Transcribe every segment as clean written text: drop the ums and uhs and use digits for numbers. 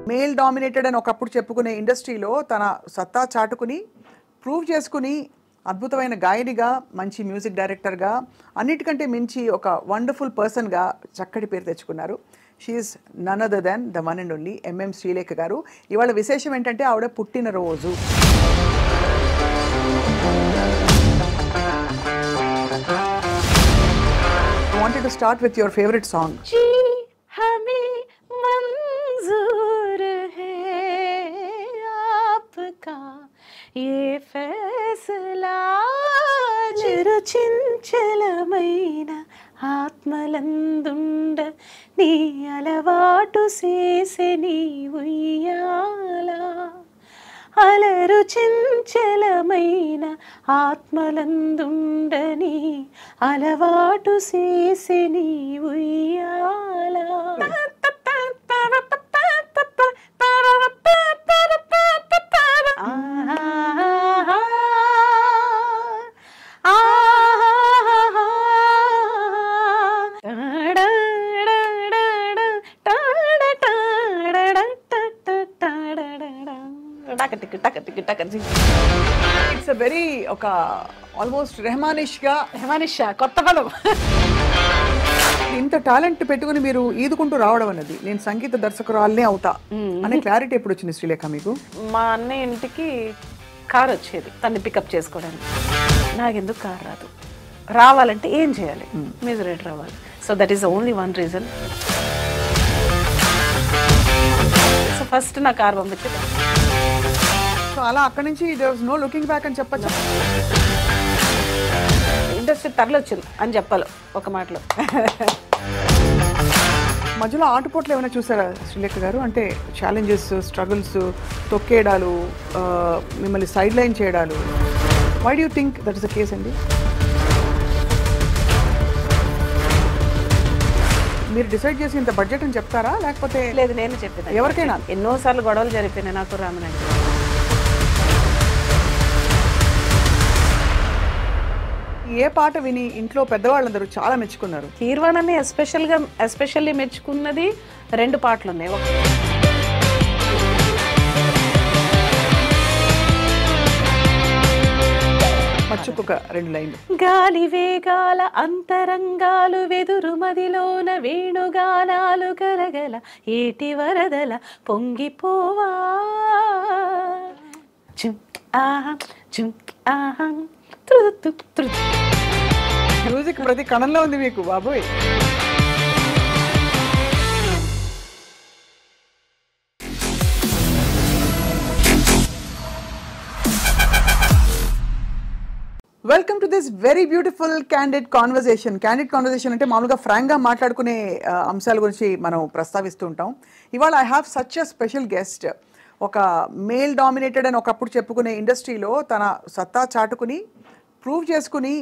Male dominated అని ఒకప్పుడు చెప్పుకునే ఇండస్ట్రీలో తన సత్తా చాటుకుని ప్రూవ్ చేసుకుని అద్భుతమైన గాయనిగా, మంచి మ్యూజిక్ డైరెక్టర్గా, అన్నిటికంటే మించి ఒక వండర్ఫుల్ పర్సన్గా చక్కటి పేరు తెచ్చుకున్నారు. She is none other than the one and only MM Srilekha garu. ఇవాళ విశేషం ఏంటంటే ఆవిడ పుట్టినరోజు. I wanted to start with your favorite song. जी हमें मंजूर है आपका ये फैसला చిరుచించలమైన ఆత్మలందుండ నీ అలవాటు చేసే నీ ఉయ్యాల అలరు చెంచలమైన ఆత్మలందుండని అలవాటు చేసే నీ ఉయ్యాల ఇట్స్ అ వెరీ ఒక ఆల్మోస్ట్ రెహమానిష్గా కొత్త పదం. ఇంత టాలెంట్ పెట్టుకుని మీరు ఈదుకుంటూ రావడం అన్నది, నేను సంగీత దర్శకురాలనే అవుతా అనే క్లారిటీ ఎప్పుడు వచ్చింది శ్రీలేఖ మీకు? మా అన్నయ్య ఇంటికి కార్ వచ్చేది తన్ని పికప్ చేసుకోవడానికి. నాకెందుకు కార్ రాదు, రావాలంటే ఏం చేయాలి? మ్యూజిక్ డైరెక్టర్ రావాలి. So that is the only one reason. So first నా కార్ పంపించేది. సో అలా అక్కడి నుంచి there was no looking back అని చెప్పచ్చు. ఇండస్ట్రీ తరలొచ్చింది అని చెప్పాలి ఒక మాటలో. మధ్యలో ఆటుపోట్లు ఏమైనా చూసారా శ్రీలేఖ గారు? అంటే ఛాలెంజెస్, స్ట్రగుల్స్, తొక్కేయడాలు, మిమ్మల్ని సైడ్ లైన్ చేయడాలు. Why do you think that is the case అండి? మీరు డిసైడ్ చేసి ఇంత బడ్జెట్ అని చెప్తారా, లేకపోతే? లేదు, నేను చెప్పేది ఎవరికైనా. ఎన్నోసార్లు గొడవలు జరిపినాయి నాకు రామనాయుడు. ఏ పాట విని ఇంట్లో పెద్దవాళ్ళందరూ చాలా మెచ్చుకున్నారు? కీర్వాణని ఎస్పెషల్లీ మెచ్చుకున్నది రెండు పాటలు ఉన్నాయి. మచ్చుకొక రెండు లైన్లు. గాలి వేగాల అంతరంగాలు వెదురు మదిలోన వేణుగానాలు గలగల ఏటి వరదల పొంగిపోవా చుం ఆహా చుం ఆహా త్రుదు త్రుదు. మ్యూజిక్ ప్రతి కణంలో ఉంది మీకు బాబోయ్. Welcome to this very beautiful candid conversation. Candid conversation అంటే మామూలుగా ఫ్రాంక్గా మాట్లాడుకునే అంశాల గురించి మనం ప్రస్తావిస్తూ ఉంటాం. ఇవాళ I have such a special guest. ఒక మేల్ డామినేటెడ్ అని ఒకప్పుడు చెప్పుకునే ఇండస్ట్రీలో తన సత్తా చాటుకుని ప్రూవ్ చేసుకుని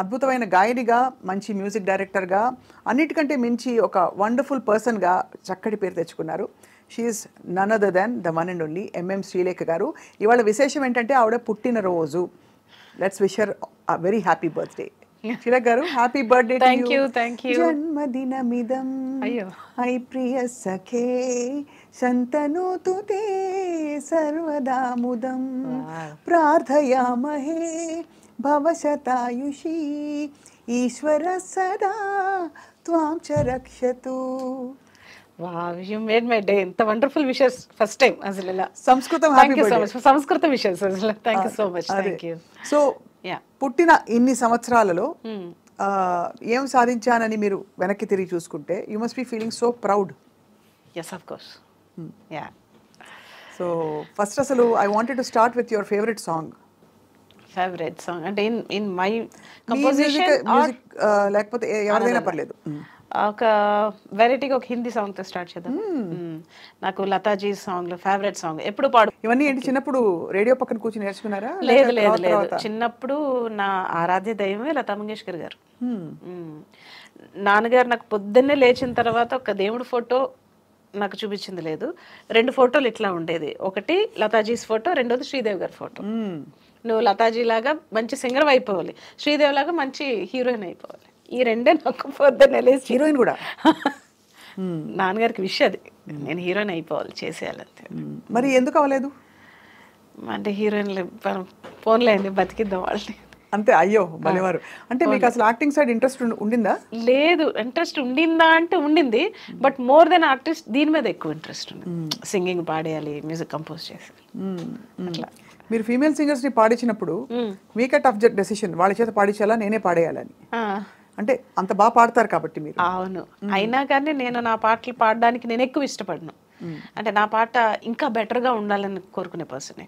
అద్భుతమైన గాయనిగా, మంచి మ్యూజిక్ డైరెక్టర్గా, అన్నిటికంటే మించి ఒక వండర్ఫుల్ పర్సన్గా చక్కటి పేరు తెచ్చుకున్నారు. She is none other than the one and only MM Srilekha garu. ఇవాళ విశేషం ఏంటంటే ఆవిడ పుట్టినరోజు. Let's wish her a very happy birthday. Srilekha garu, happy birthday. Thank you. జన్మదినమిదం ఐ ప్రియ సఖే శంతనోతు తే సర్వదా ముదం ప్రార్థయామహే భవశతాయుషీ ఈశ్వర సదా త్వాం చ రక్షతు. Wow, you made my day. ఎంత వండర్ఫుల్ విషెస్ ఫస్ట్ టైం అసలు ఇలా. సంస్కృతం సంస్కృత విషెస్ అసలు. Thank you so much. Thank you. So పుట్టిన ఇన్ని సంవత్సరాలలో ఏం సాధించానని మీరు వెనక్కి తిరిగి చూసుకుంటే you must be feeling so proud. Yes, of course. Yeah. So first అసలు I wanted to start with your favourite song. Favourite song అంటే ఇన్ మై కంపోజిషన్ లేకపోతే ఎవరైనా పర్లేదు. ఒక వెరైటీగా ఒక హిందీ సాంగ్ తో స్టార్ట్ చేద్దాం. నాకు లతాజీ సాంగ్ లో ఫేవరెట్ సాంగ్ ఎప్పుడు పాడు. ఇవన్నీ ఏంటి చిన్నప్పుడు రేడియో పక్కన కూర్చొని నేర్చుకున్నారా? లేదు లేదు లేదు, చిన్నప్పుడు నా ఆరాధ్య దైవమే లతా మంగేష్కర్ గారు. నాన్నగారు నాకు పొద్దున్నే లేచిన తర్వాత ఒక దేవుడి ఫోటో నాకు చూపించింది లేదు. 2 ఫోటోలు ఇట్లా ఉండేది. ఒకటి లతాజీస్ ఫోటో, రెండోది శ్రీదేవి గారి ఫోటో. నువ్వు లతాజీ లాగా మంచి సింగర్ అయిపోవాలి, శ్రీదేవి లాగా మంచి హీరోయిన్ అయిపోవాలి. ఈ రెండే నాకు పొద్దున్నే లేచి. హీరోయిన్ కూడా నాన్నగారికి విషయం అది. నేను హీరోయిన్ అయిపోవాలి, చేసేయాలంతే. మరి ఎందుకు అవ్వలేదు? అంటే హీరోయిన్లు ఫోన్లే అండి, బతికిద్దాం వాళ్ళని అంతే. అయ్యో బలివారు. అంటే మీకు అసలు యాక్టింగ్ సైడ్ ఇంట్రెస్ట్ ఉండిందా? లేదు. ఇంట్రెస్ట్ ఉండిందా అంటే ఉండింది, బట్ మోర్ దెన్ ఆర్టిస్ట్ దీని మీద ఎక్కువ ఇంట్రెస్ట్ ఉంది. సింగింగ్ పాడేయాలి, మ్యూజిక్ కంపోజ్ చేయాలి అట్లా. మీరు ఫీమేల్ సింగర్స్ ని పాడించినప్పుడు మీకే టఫ్ డెసిషన్, వాళ్ళ చేత పాడించాలా నేనే పాడేయాలని? అంటే అంత బాగా పాడతారు కాబట్టి మీరు. అవును. అయినా కానీ నేను నా పాటలు పాడడానికి నేను ఎక్కువ ఇష్టపడను. అంటే నా పాట ఇంకా బెటర్గా ఉండాలని కోరుకునే పర్సన్.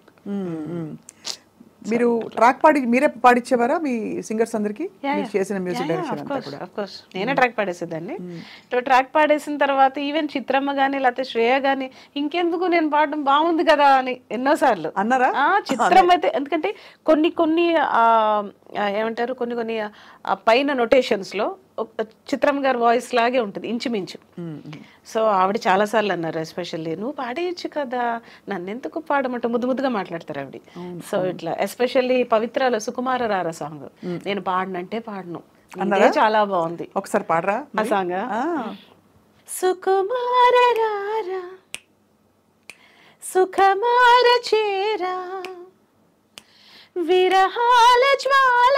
మీరు ట్రాక్ మీరే పాడించేవారా మీ సింగర్స్ అందరికి? మీరు చేసిన మ్యూజిక్ డైరెక్షన్ అంతా కూడా? ఆఫ్ కోర్స్ నేనే ట్రాక్ పాడేసేదాన్ని. ట్రాక్ పాడేసిన తర్వాత ఈవెన్ చిత్రమ్మ కానీ లేకపోతే శ్రేయ కానీ ఇంకెందుకు నేను పాడడం బాగుంది కదా అని ఎన్నోసార్లు అన్నారా? చిత్రమ్మ అయితే ఎందుకంటే కొన్ని కొన్ని ఏమంటారు, కొన్ని పైన నొటేషన్స్ లో చిత్రమ్మ గారి వాయిస్ లాగే ఉంటుంది ఇంచుమించు. సో ఆవిడ చాలాసార్లు అన్నారు, ఎస్పెషల్లీ నువ్వు పాడేయచ్చు కదా, నన్ను ఎందుకు పాడమంటే ముద్దు ముద్దుగా మాట్లాడతారు ఆవిడ. సో ఇట్లా ఎస్పెషల్లీ పవిత్రలో సుకుమార రారా సాంగ్ నేను పాడనంటే పాడను, చాలా బాగుంది. ఒకసారి పాడరా ఆ సాంగ్. సుకుమార రారా సుఖమార చేరా విరహాల జ్వాల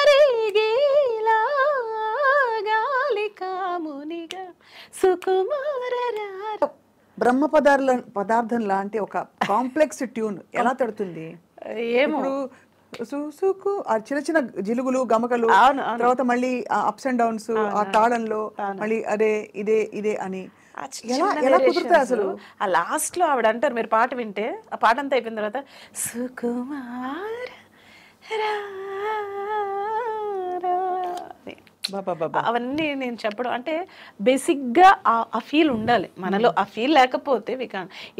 రేగేలా గాలికామునిగా సుకుమార రారా. బ్రహ్మ పదార్థం లాంటి ఒక కాంప్లెక్స్ ట్యూన్ ఎలా తడుతుంది? ఏమో సుసుకు ఆ చిన్న చిన్న జిలుగులు గమకలు, తర్వాత మళ్ళీ అప్స్ అండ్ డౌన్స్, ఆ తాళంలో మళ్ళీ అదే ఇదే ఇదే అని ఎలా కుదురుతాయి అసలు? ఆ లాస్ట్ లో ఆవిడ అంటారు, మీరు పాట వింటే ఆ పాట అంతా అయిపోయిన తర్వాత సుకుమార అవన్నీ నేను చెప్పడం అంటే బేసిక్గా ఆ ఫీల్ ఉండాలి మనలో. ఆ ఫీల్ లేకపోతే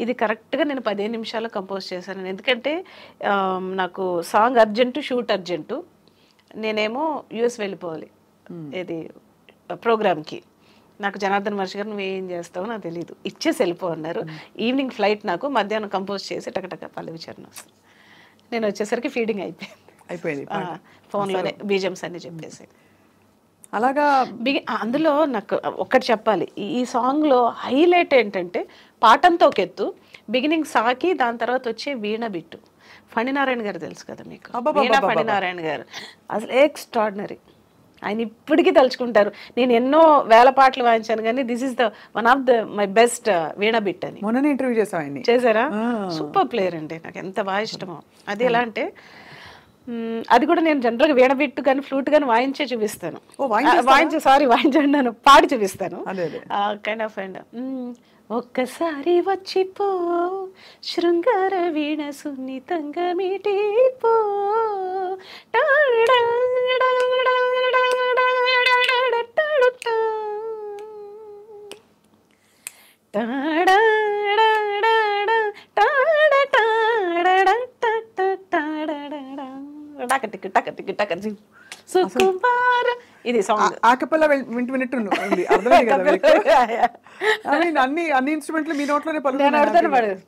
ఇది కరెక్ట్గా నేను 15 నిమిషాల్లో కంపోజ్ చేశాను. ఎందుకంటే నాకు సాంగ్ అర్జెంటు, షూట్ అర్జెంటు. నేనేమో యుఎస్ వెళ్ళిపోవాలి ఇది ప్రోగ్రామ్కి. నాకు జనార్దన్ మహర్షి గారు నువ్వేం చేస్తావో నాకు తెలియదు, ఇచ్చేసి వెళ్ళిపో అన్నారు. ఈవినింగ్ ఫ్లైట్ నాకు, మధ్యాహ్నం కంపోజ్ చేసి టకటక పల్లవి చరణం నేను వచ్చేసరికి ఫీడింగ్ అయిపోయింది. ఫోన్లోనే బీజమ్స్ అన్ని చెప్పేసి అలాగా. అందులో నాకు ఒక్కటి చెప్పాలి, ఈ సాంగ్లో హైలైట్ ఏంటంటే పాటంతా ఒక ఎత్తు, బిగినింగ్ సాకి, దాని తర్వాత వచ్చే వీణ బిట్టు. ఫణినారాయణ గారు తెలుసు కదా మీకు, వీణ ఫణినారాయణ గారు అసలు ఎక్స్ట్రాడినరీ. ఆయన ఇప్పటికీ తలుచుకుంటారు. నేను ఎన్నో వేల పాటలు వాయించాను కానీ this is the one of the my best veena bit అని. మొన్న ఇంటర్వ్యూ చేశారా? సూపర్ ప్లేయర్ అండి, నాకు ఎంత బాగా ఇష్టమో. అది ఎలా అంటే అది కూడా నేను జనరల్గా వీణ బిట్టు కానీ ఫ్లూట్ కానీ వాయించే చూపిస్తాను. వాయించండి, పాడి చూపిస్తాను. కైండ్ ఆఫ్ అండ్ ఒక్కసారి వచ్చిపో శృంగార వీణ సున్నితంగా మీటిపో ఇది సాంగ్ ఆకపల్ల వింటూ ఉంది. అర్థమైంది కదా? అన్ని ఇన్స్ట్రుమెంట్లు మీ నోట్లోనే పలుకుతాయి.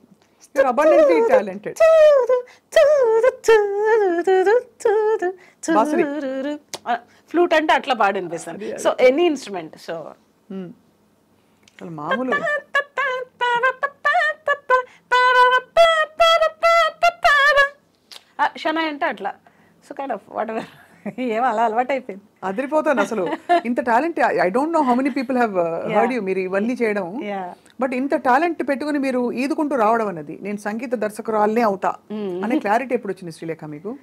ఫ్లూట్ అంటే అట్లా పాడినిపిస్తాను. So any instrument. సో మామూలు షనాయ్ అంటే అట్లా. So kind of whatever, ఏమో అలా అలవాటు అయిపోయింది. అదిరిపోతాను అసలు. ఇంత talent I don't know how many people have heard you మీరు ఇవన్నీ చేయడం. బట్ ఇంత టాలెంట్ పెట్టుకుని మీరు ఈదుకుంటూ రావడం అన్నది, నేను సంగీత దర్శకురాలనే అవుతా అనే క్లారిటీ ఎప్పుడు వచ్చింది శ్రీలేఖ మీకు?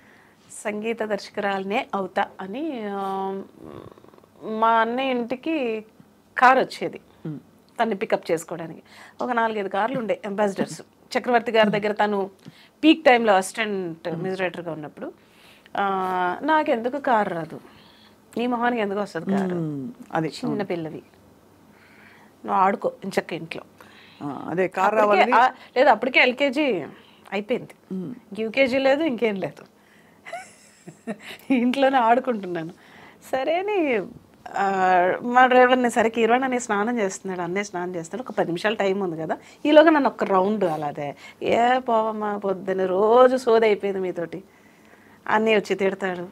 సంగీత దర్శకురాలనే అవుతా అని మా అన్నయ్య ఇంటికి కార్ వచ్చేది తన్ని పికప్ చేసుకోవడానికి. ఒక 4-5 కార్లు ఉండే అంబాసిడర్స్. చక్రవర్తి గారి దగ్గర తను పీక్ టైంలో అసిస్టెంట్ మ్యూజిక్ డైరెక్టర్గా ఉన్నప్పుడు నాకెందుకు కారు రాదు, నీ మొహానికి ఎందుకు వస్తుంది కారు, అది చిన్న పిల్లవి, నువ్వు ఆడుకో ఇంచక్క ఇంట్లో. అదే కారు రావాలి లేదు, అప్పటికే ఎల్కేజీ అయిపోయింది, యూకేజీ లేదు, ఇంకేం లేదు, ఇంట్లోనే ఆడుకుంటున్నాను. సరే అని మా డ్రైవర్ని సరికి ఇరవై స్నానం చేస్తున్నాడు, అన్నయ్య స్నానం చేస్తున్నాడు, ఒక 10 నిమిషాలు టైం ఉంది కదా, ఈలోగా నన్ను ఒక రౌండ్ అలాగే పోవమ్మా పొద్దున్న రోజు సోది అయిపోయింది మీతోటి, అన్నయ్య వచ్చి తిడతాడు,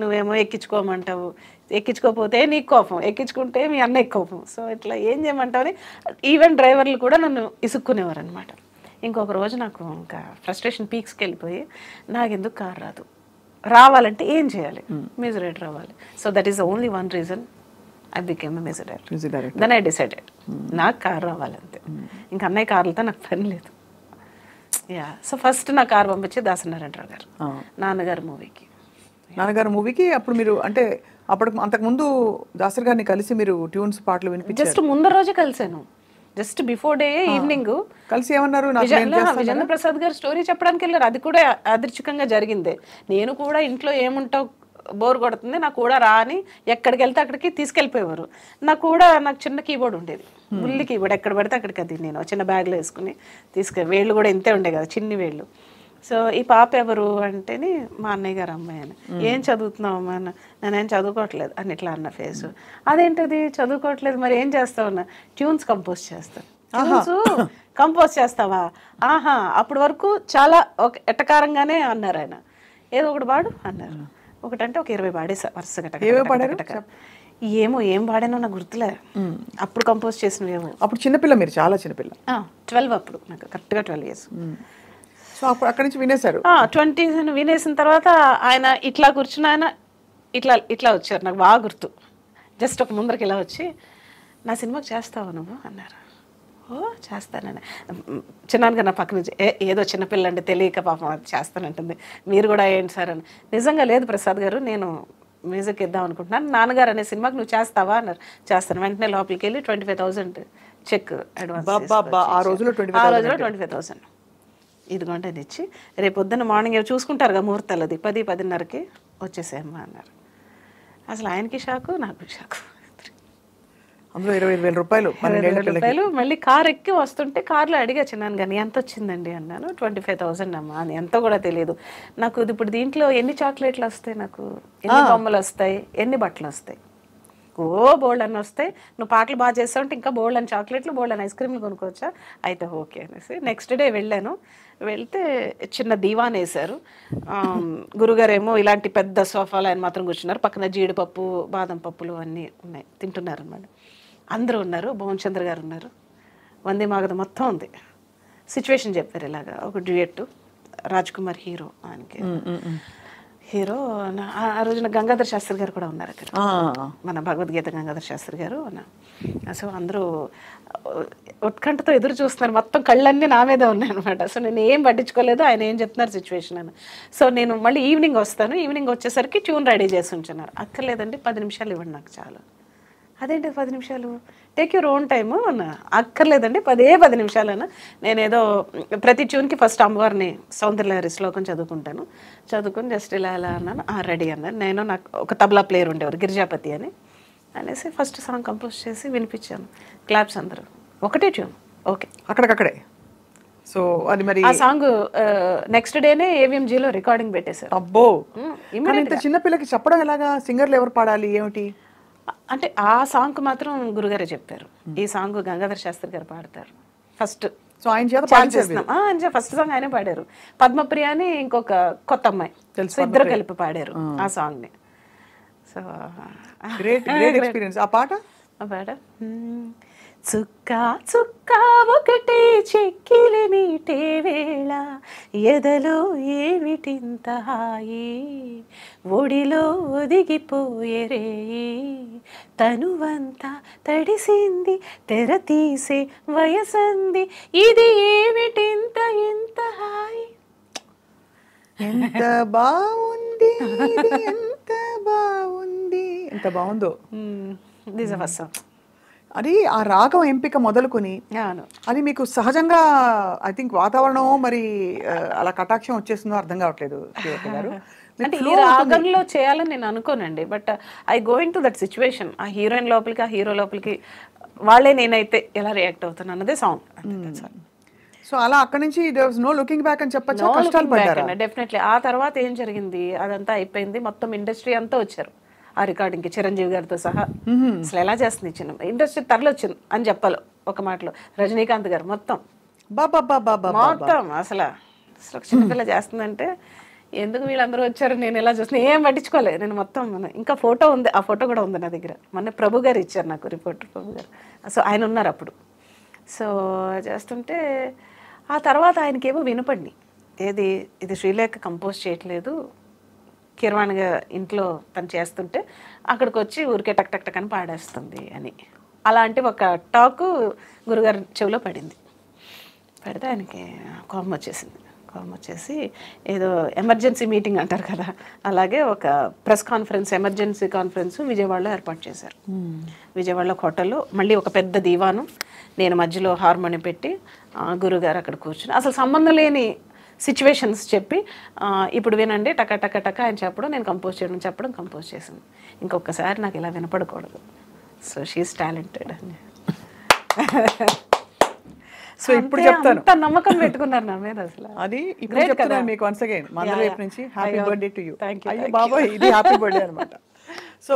నువ్వేమో ఎక్కించుకోమంటావు, ఎక్కించుకోకపోతే నీకు కోపం, ఎక్కించుకుంటే మీ అన్నయ్య కోపం. సో ఇట్లా ఏం చేయమంటావని ఈవెన్ డ్రైవర్లు కూడా నన్ను ఇసుక్కునేవారు అనమాట. ఇంకొక రోజు నాకు ఇంకా ఫ్రస్ట్రేషన్ పీక్స్కి వెళ్ళిపోయి నాకు ఎందుకు కారు రాదు, రావాలంటే ఏం చేయాలి, మ్యూజిక్ డైరెక్టర్ అవ్వాలి. So that is only one reason I became a music director. Then I decided నాకు కారు రావాలంతే, ఇంకా అన్నయ్య కార్లతో నాకు పని లేదు. యా, సో ఫస్ట్ నా కారు పంపించి దాసనారాయణరావు గారు నాన్నగారు మూవీకి. అప్పుడు మీరు అంటే అంతకుముందు దాసరి గారిని కలిసి మీరు ట్యూన్స్ పాటలు వినిపించారు? జస్ట్ ముందర రోజే కలిసాను, జస్ట్ బిఫోర్ డే ఈవినింగ్ కలిసి ఏమన్నారు, విజేంద్ర ప్రసాద్ గారు స్టోరీ చెప్పడానికి వెళ్ళారు. అది కూడా అదృచ్ఛికంగా జరిగిందే. నేను కూడా ఇంట్లో ఏముంటావు బోర్ కొడుతుంది నాకు కూడా రా అని ఎక్కడికి వెళ్తే అక్కడికి తీసుకెళ్ళిపోయేవారు. నాకు చిన్న కీబోర్డ్ ఉండేది, ముల్లి కీబోర్డ్, ఎక్కడ పడితే అక్కడికి అది నేను చిన్న బ్యాగ్లో వేసుకుని వేళ్ళు కూడా ఇంతే ఉండే కదా, చిన్ని వేళ్ళు. సో ఈ పాప ఎవరు అంటేని మా అన్నయ్య గారు అమ్మాయి అని. ఏం చదువుతున్నావు అమ్మా అన్న. నేనేం చదువుకోవట్లేదు అని ఇట్లా అన్న ఫేస్. అదేంటది చదువుకోవట్లేదు మరి ఏం చేస్తావు అన్న. ట్యూన్స్ కంపోజ్ చేస్తాను. ట్యూన్స్ కంపోజ్ చేస్తావా? ఆహా, అప్పటి వరకు చాలా ఎట్టకారంగానే అన్నారు ఆయన. ఏదో ఒకటి పాడు అన్నారు. ఒకటంటే ఒక 20 పాడేసా వరుసగా. ఏం పాడానో నాకు గుర్తులే, అప్పుడు కంపోజ్ చేసినవేమో. అప్పుడు చిన్నపిల్ల, మీరు చాలా చిన్నపిల్ల. 12 అప్పుడు నాకు కరెక్ట్గా 12 years. సో అప్పుడు అక్కడి నుంచి వినేశారు. 20 వినేసిన తర్వాత ఆయన ఇట్లా కూర్చుని ఆయన ఇట్లా వచ్చారు, నాకు బాగా గుర్తు. జస్ట్ ఒక ముందరికి ఇలా వచ్చి నా సినిమాకి చేస్తావా నువ్వు అన్నారు. ఓ చేస్తానని. చిన్నాన్నగా నా పక్క నుంచి ఏదో చిన్నపిల్ల అంటే తెలియక పాపం అది చేస్తానంటుంది, మీరు కూడా ఏంటి సార్ అని. నిజంగా లేదు ప్రసాద్ గారు, నేను మ్యూజిక్ ఇద్దాం అనుకుంటున్నాను, నాన్నగారు అనే సినిమాకి నువ్వు చేస్తావా అన్నారు. చేస్తాను. వెంటనే లోపలికి వెళ్ళి 25,000 చెక్ అడ్వాన్స్. ఆ రోజులో 25,000 ఇదిగోంటే ఇచ్చి రేపు పొద్దున్న మార్నింగ్ చూసుకుంటారుగా ముహూర్తాలు, అది 10-10:30కి వచ్చేసేమ్మా అన్నారు. అసలు ఆయనకి షాకు, నాకు షాకు. అందులో 25,000 రూపాయలు, 12,000 రూపాయలు. మళ్ళీ కార్ ఎక్కి వస్తుంటే కార్లో అడిగా చిన్నాను కానీ ఎంత వచ్చిందండి అన్నాను. 25,000 అమ్మా అని. ఎంత కూడా తెలియదు నాకు. ఇప్పుడు దీంట్లో ఎన్ని చాక్లెట్లు వస్తాయి, నాకు ఎన్ని బొమ్మలు వస్తాయి, ఎన్ని బట్టలు వస్తాయి, బోల్డ్ అని వస్తాయి. నువ్వు పాటలు బాగా చేస్తావంటే ఇంకా బోల్డ్ అని చాక్లెట్లు, బోల్డ్ అని ఐస్ క్రీమ్లు కొనుక్కోవచ్చా, అయితే ఓకే అనేసి నెక్స్ట్ డే వెళ్ళాను. వెళ్తే చిన్న దీవాన్ వేశారు. గురుగారేమో ఇలాంటి పెద్ద సోఫాలు ఆయన మాత్రం కూర్చున్నారు. పక్కన జీడిపప్పు, బాదం పప్పులు అన్నీ ఉన్నాయి, తింటున్నారు అన్నమాట. అందరూ ఉన్నారు. భువన్ చంద్ర గారు ఉన్నారు. వందే మాగధ మొత్తం ఉంది. సిచ్యువేషన్ చెప్పారు ఇలాగా. ఒక డ్యూయట్, రాజ్ కుమార్ హీరో, ఆయనకి హీరో. ఆ రోజున గంగాధర్ శాస్త్రి గారు కూడా ఉన్నారు అక్కడ, మన భగవద్గీత గంగాధర్ శాస్త్రి గారు. సో అందరూ ఉత్కంఠతో ఎదురు చూస్తున్నారు. మొత్తం కళ్ళన్నీ నా మీద ఉన్నాయి అనమాట. సో నేను ఏం పట్టించుకోలేదు, ఆయన ఏం చెప్తున్నారు సిచ్యువేషన్ అని. సో నేను మళ్ళీ ఈవినింగ్ వస్తాను, ఈవినింగ్ వచ్చేసరికి ట్యూన్ రెడీ చేసి ఉంచున్నారు. అక్కర్లేదండి 10 నిమిషాలు ఇవ్వండి నాకు చాలు. అదేంటి 10 నిమిషాలు, టేక్ యువర్ ఓన్ టైము అన్న. అక్కర్లేదండి 10 నిమిషాలన్నా. నేనేదో ప్రతి ట్యూన్కి ఫస్ట్ అమ్మవారిని సౌందర్యలహరి శ్లోకం చదువుకుని జస్ట్ ఇలా అన్నాను. రెడీ అన్నారు. నాకు ఒక తబలా ప్లేయర్ ఉండేవారు, గిరిజాపతి అని అనేసి ఫస్ట్ సాంగ్ కంపోజ్ చేసి వినిపించాను. క్లాప్స్ అందరూ. ఒకటే ట్యూన్, ఓకే అక్కడికక్కడే. సో అది మరి ఆ సాంగ్ నెక్స్ట్ డేనే AVMGలో రికార్డింగ్ పెట్టేశారు. అబ్బో, ఇంత చిన్నపిల్లకి చెప్పడం ఎలాగా? సింగర్లు ఎవరు పాడాలి ఏమిటి అంటే ఆ సాంగ్ మాత్రం గురుగారే చెప్పారు. ఈ సాంగ్ గంగాధర్ శాస్త్రి గారు పాడతారు ఫస్ట్. సో ఆయన చేత ఫస్ట్ సాంగ్ ఆయనే పాడారు. పద్మప్రియ అని ఇంకొక కొత్త అమ్మాయి తెలుసు, ఇద్దరు కలిపి పాడారు ఆ సాంగ్ ని. So great experience. ఆ పాట చుక్కా చుక్కా ఒకటే చెక్కిలి మీటే వేళ ఎదలో ఏమిటింత హాయి ఒడిలో ఒదిగిపోయేరే తనువంతా తడిసింది తెర తీసే వయసంది ఇది ఏమిటింత ఎంత హాయి. ఎంత బాగుంది, ఎంత బాగుంది, ఎంత బాగుందో. అది ఆ రాగం ఎంపిక మొదలుకొని అది మీకు సహజంగా ఐ థింక్ వాతావరణం మరి అలా కటాక్షం వచ్చేస్తుందో అర్థం కావట్లేదు గారు. అంటే ఈ రాగంలో చేయాలని నేను అనుకోనండి, but I going to that situation. ఆ హీరోయిన్ లోపలికి, ఆ హీరో లోపలికి వాళ్ళే నేనైతే ఎలా రియాక్ట్ అవుతాను అన్నదే సాంగ్. సో అలా అక్కడి నుంచి there was no looking back అని చెప్పొచ్చు. కష్టాలు పడ్డారా? డెఫినెట్లీ. ఆ తర్వాత ఏం జరిగింది, అదంతా అయిపోయింది. మొత్తం ఇండస్ట్రీ అంతా వచ్చారు ఆ రికార్డింగ్కి, చిరంజీవి గారితో సహా. అసలు ఎలా చేస్తుంది చిన్న ఇండస్ట్రీ తరలొచ్చింది అని చెప్పాలి ఒక మాటలో. రజనీకాంత్ గారు మొత్తం మొత్తం అసలు చిన్నపిల్ల చేస్తుందంటే ఎందుకు వీళ్ళందరూ వచ్చారు నేను ఎలా చూస్తున్నా ఏం పట్టించుకోలేదు నేను మొత్తం ఇంకా ఫోటో ఉంది, ఆ ఫోటో కూడా ఉంది నా దగ్గర. మొన్న ప్రభు గారు ఇచ్చారు నాకు, రిపోర్టర్ ప్రభు గారు. సో ఆయన ఉన్నారు అప్పుడు. సో చేస్తుంటే ఆ తర్వాత ఆయనకేమో వినపడి, ఏది ఇది శ్రీలేఖ కంపోజ్ చేయట్లేదు, కీరవాణిగా ఇంట్లో తను చేస్తుంటే అక్కడికి వచ్చి ఊరికే టక్ టక్ టక్ అని పాడేస్తుంది అని. అలాంటి ఒక టాకు గురుగారి చెవిలో పడింది. పెడితే ఆయనకి కోపం వచ్చేసింది. కోపం వచ్చేసి ఏదో ఎమర్జెన్సీ మీటింగ్ అంటారు కదా, అలాగే ఒక ప్రెస్ కాన్ఫరెన్స్, ఎమర్జెన్సీ కాన్ఫరెన్స్ విజయవాడలో ఏర్పాటు చేశారు. విజయవాడలో హోటల్లో మళ్ళీ ఒక పెద్ద దీవాను, నేను మధ్యలో హార్మోనియం పెట్టి గురుగారు అక్కడ కూర్చుని అసలు సంబంధం లేని సిచ్యువేషన్స్ చెప్పి ఇప్పుడు వినండి టక టక టక ఆయన చెప్పడం, నేను కంపోజ్ చేయడం చెప్పడం, కంపోజ్ చేసింది. ఇంకొకసారి నాకు ఇలా వినపడకూడదు. సో షీఈస్ టాలెంటెడ్ అని. సో ఇప్పుడు చెప్తాను, అంత నమ్మకం పెట్టుకున్నారు నా మీద అసలు. అది ఇప్పుడు చెప్తున్నాను మీకు వన్స్ అగైన్ మన వైపు నుంచి హ్యాపీ బర్త్డే టు యూ. అయ్యో బాబాయ్ ఇది హ్యాపీ బర్త్డే అనమాట. సో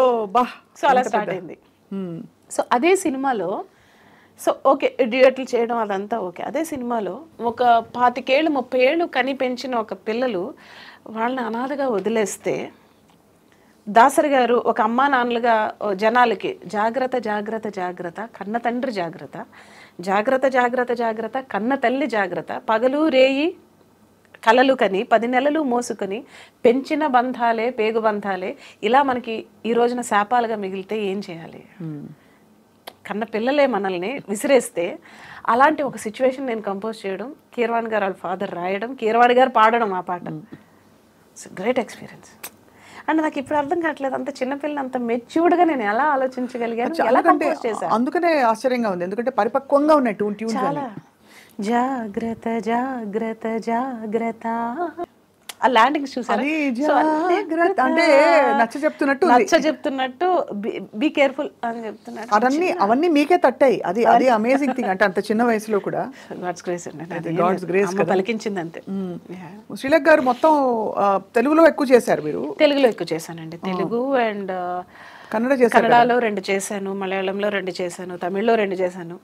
సో అలా స్టార్ట్ అయింది. సో అదే సినిమాలో సో ఓకే డ్యూయట్లు చేయడం అదంతా ఓకే. అదే సినిమాలో ఒక 25 ఏళ్ళు 30 ఏళ్ళు కని పెంచిన ఒక పిల్లలు వాళ్ళని అనాథగా వదిలేస్తే దాసరి గారు ఒక అమ్మా నాన్నలుగా జనాలకి జాగ్రత్త జాగ్రత్త జాగ్రత్త, కన్న తండ్రి జాగ్రత్త, జాగ్రత్త జాగ్రత్త జాగ్రత్త, కన్న తల్లి జాగ్రత్త, పగలు రేయి కలలు కని 10 నెలలు మోసుకొని పెంచిన బంధాలే పేగు బంధాలే ఇలా మనకి ఈ రోజున శాపాలుగా మిగిలితే ఏం చేయాలి? కన్న పిల్లలే మనల్ని విసిరేస్తే అలాంటి ఒక సిచ్యువేషన్ నేను కంపోజ్ చేయడం, కీరవాణి గారు వాళ్ళ ఫాదర్ రాయడం, కీరవాణి గారు పాడడం ఆ పాట. It's great experience. అండ్ నాకు ఇప్పుడు అర్థం కావట్లేదు అంత చిన్నపిల్లని అంత మెచ్యూర్డ్గా నేను ఎలా ఆలోచించగలిగాను, ఎలా కంపోజ్ చేశాను. అందుకనే ఆశ్చర్యంగా ఉంది, ఎందుకంటే పరిపక్వంగా ఉన్నాయి ట్యూన్స్. చాలా జాగ్రత్త జాగ్రత్త జాగ్రత్త ఆ ల్యాండింగ్ చూసారు అంటే నచ్చ చెప్తున్నట్టు బీ కేర్ఫుల్ అని చెప్తున్నారు. అవన్నీ మీకే తట్టాయి. అది అమేజింగ్ థింగ్. అంటే అంత చిన్న వయసులో కూడా గాడ్స్ గ్రేస్ అండి, పలికించింది అంతే. శ్రీలేఖ గారు మొత్తం తెలుగులో ఎక్కువ చేశారు మీరు? తెలుగులో ఎక్కువ చేశానండి. తెలుగు అండ్ కన్నడలో 2 చేశాను, మలయాళంలో 2 చేశాను, తమిళ్లో 2 చేశాను,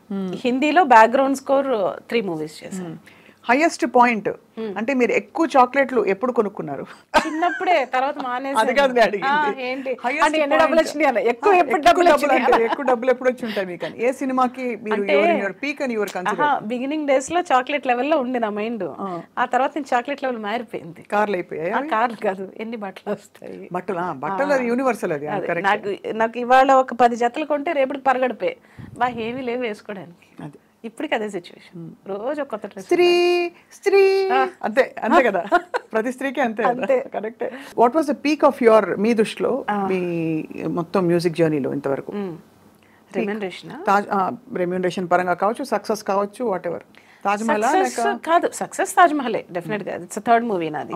హిందీలో బ్యాక్గ్రౌండ్ స్కోర్ 3 మూవీస్ చేశాను. హైయెస్ట్ పాయింట్ అంటే మీరు ఎక్కువ చాక్లెట్లు ఎప్పుడు కొనుక్కున్నారు? చిన్నప్పుడే, తర్వాత మానేసి. అది కాదు ఏంటి ఎన్ని డబ్బులు వచ్చినాయి, ఎక్కువ డబ్బులు ఎప్పుడు వచ్చి ఉంటాయి మీకు? ఏ సినిమాకి పీక్ అని బిగినింగ్ డేస్ లో చాక్లెట్ లెవెల్ లో ఉండే నా మైండ్. ఆ తర్వాత నేను చాక్లెట్ లెవెల్ మారిపోయింది. కార్లు అయిపోయాయి? కార్లు కాదు, ఎన్ని బట్టలు వస్తాయి. బట్టలు యూనివర్సల్. అది నాకు ఇవాళ ఒక 10 జతలు కొంటే రేపటికి పరగడిపోయి ఏమీ లేవు వేసుకోవడానికి. ఇప్పటికి అదే సిచ్యువేషన్. రోజు ఒక కొత్త డ్రెస్. స్త్రీ అంతే కదా, ప్రతి స్త్రీకి అంతే. Correct. What was the peak of your, మీ దృష్టిలో మీ మొత్తం మ్యూజిక్ జర్నీలో ఇంతవరకు? రెమ్యూనరేషన్ పరంగా కావచ్చు, సక్సెస్ కావచ్చు, వాట్ ఎవర్. తాజ్మహల్ కాదు, సక్సెస్ తాజ్మహలే డెఫినెట్ గా. ఇట్స్ 3rd మూవీ నాది.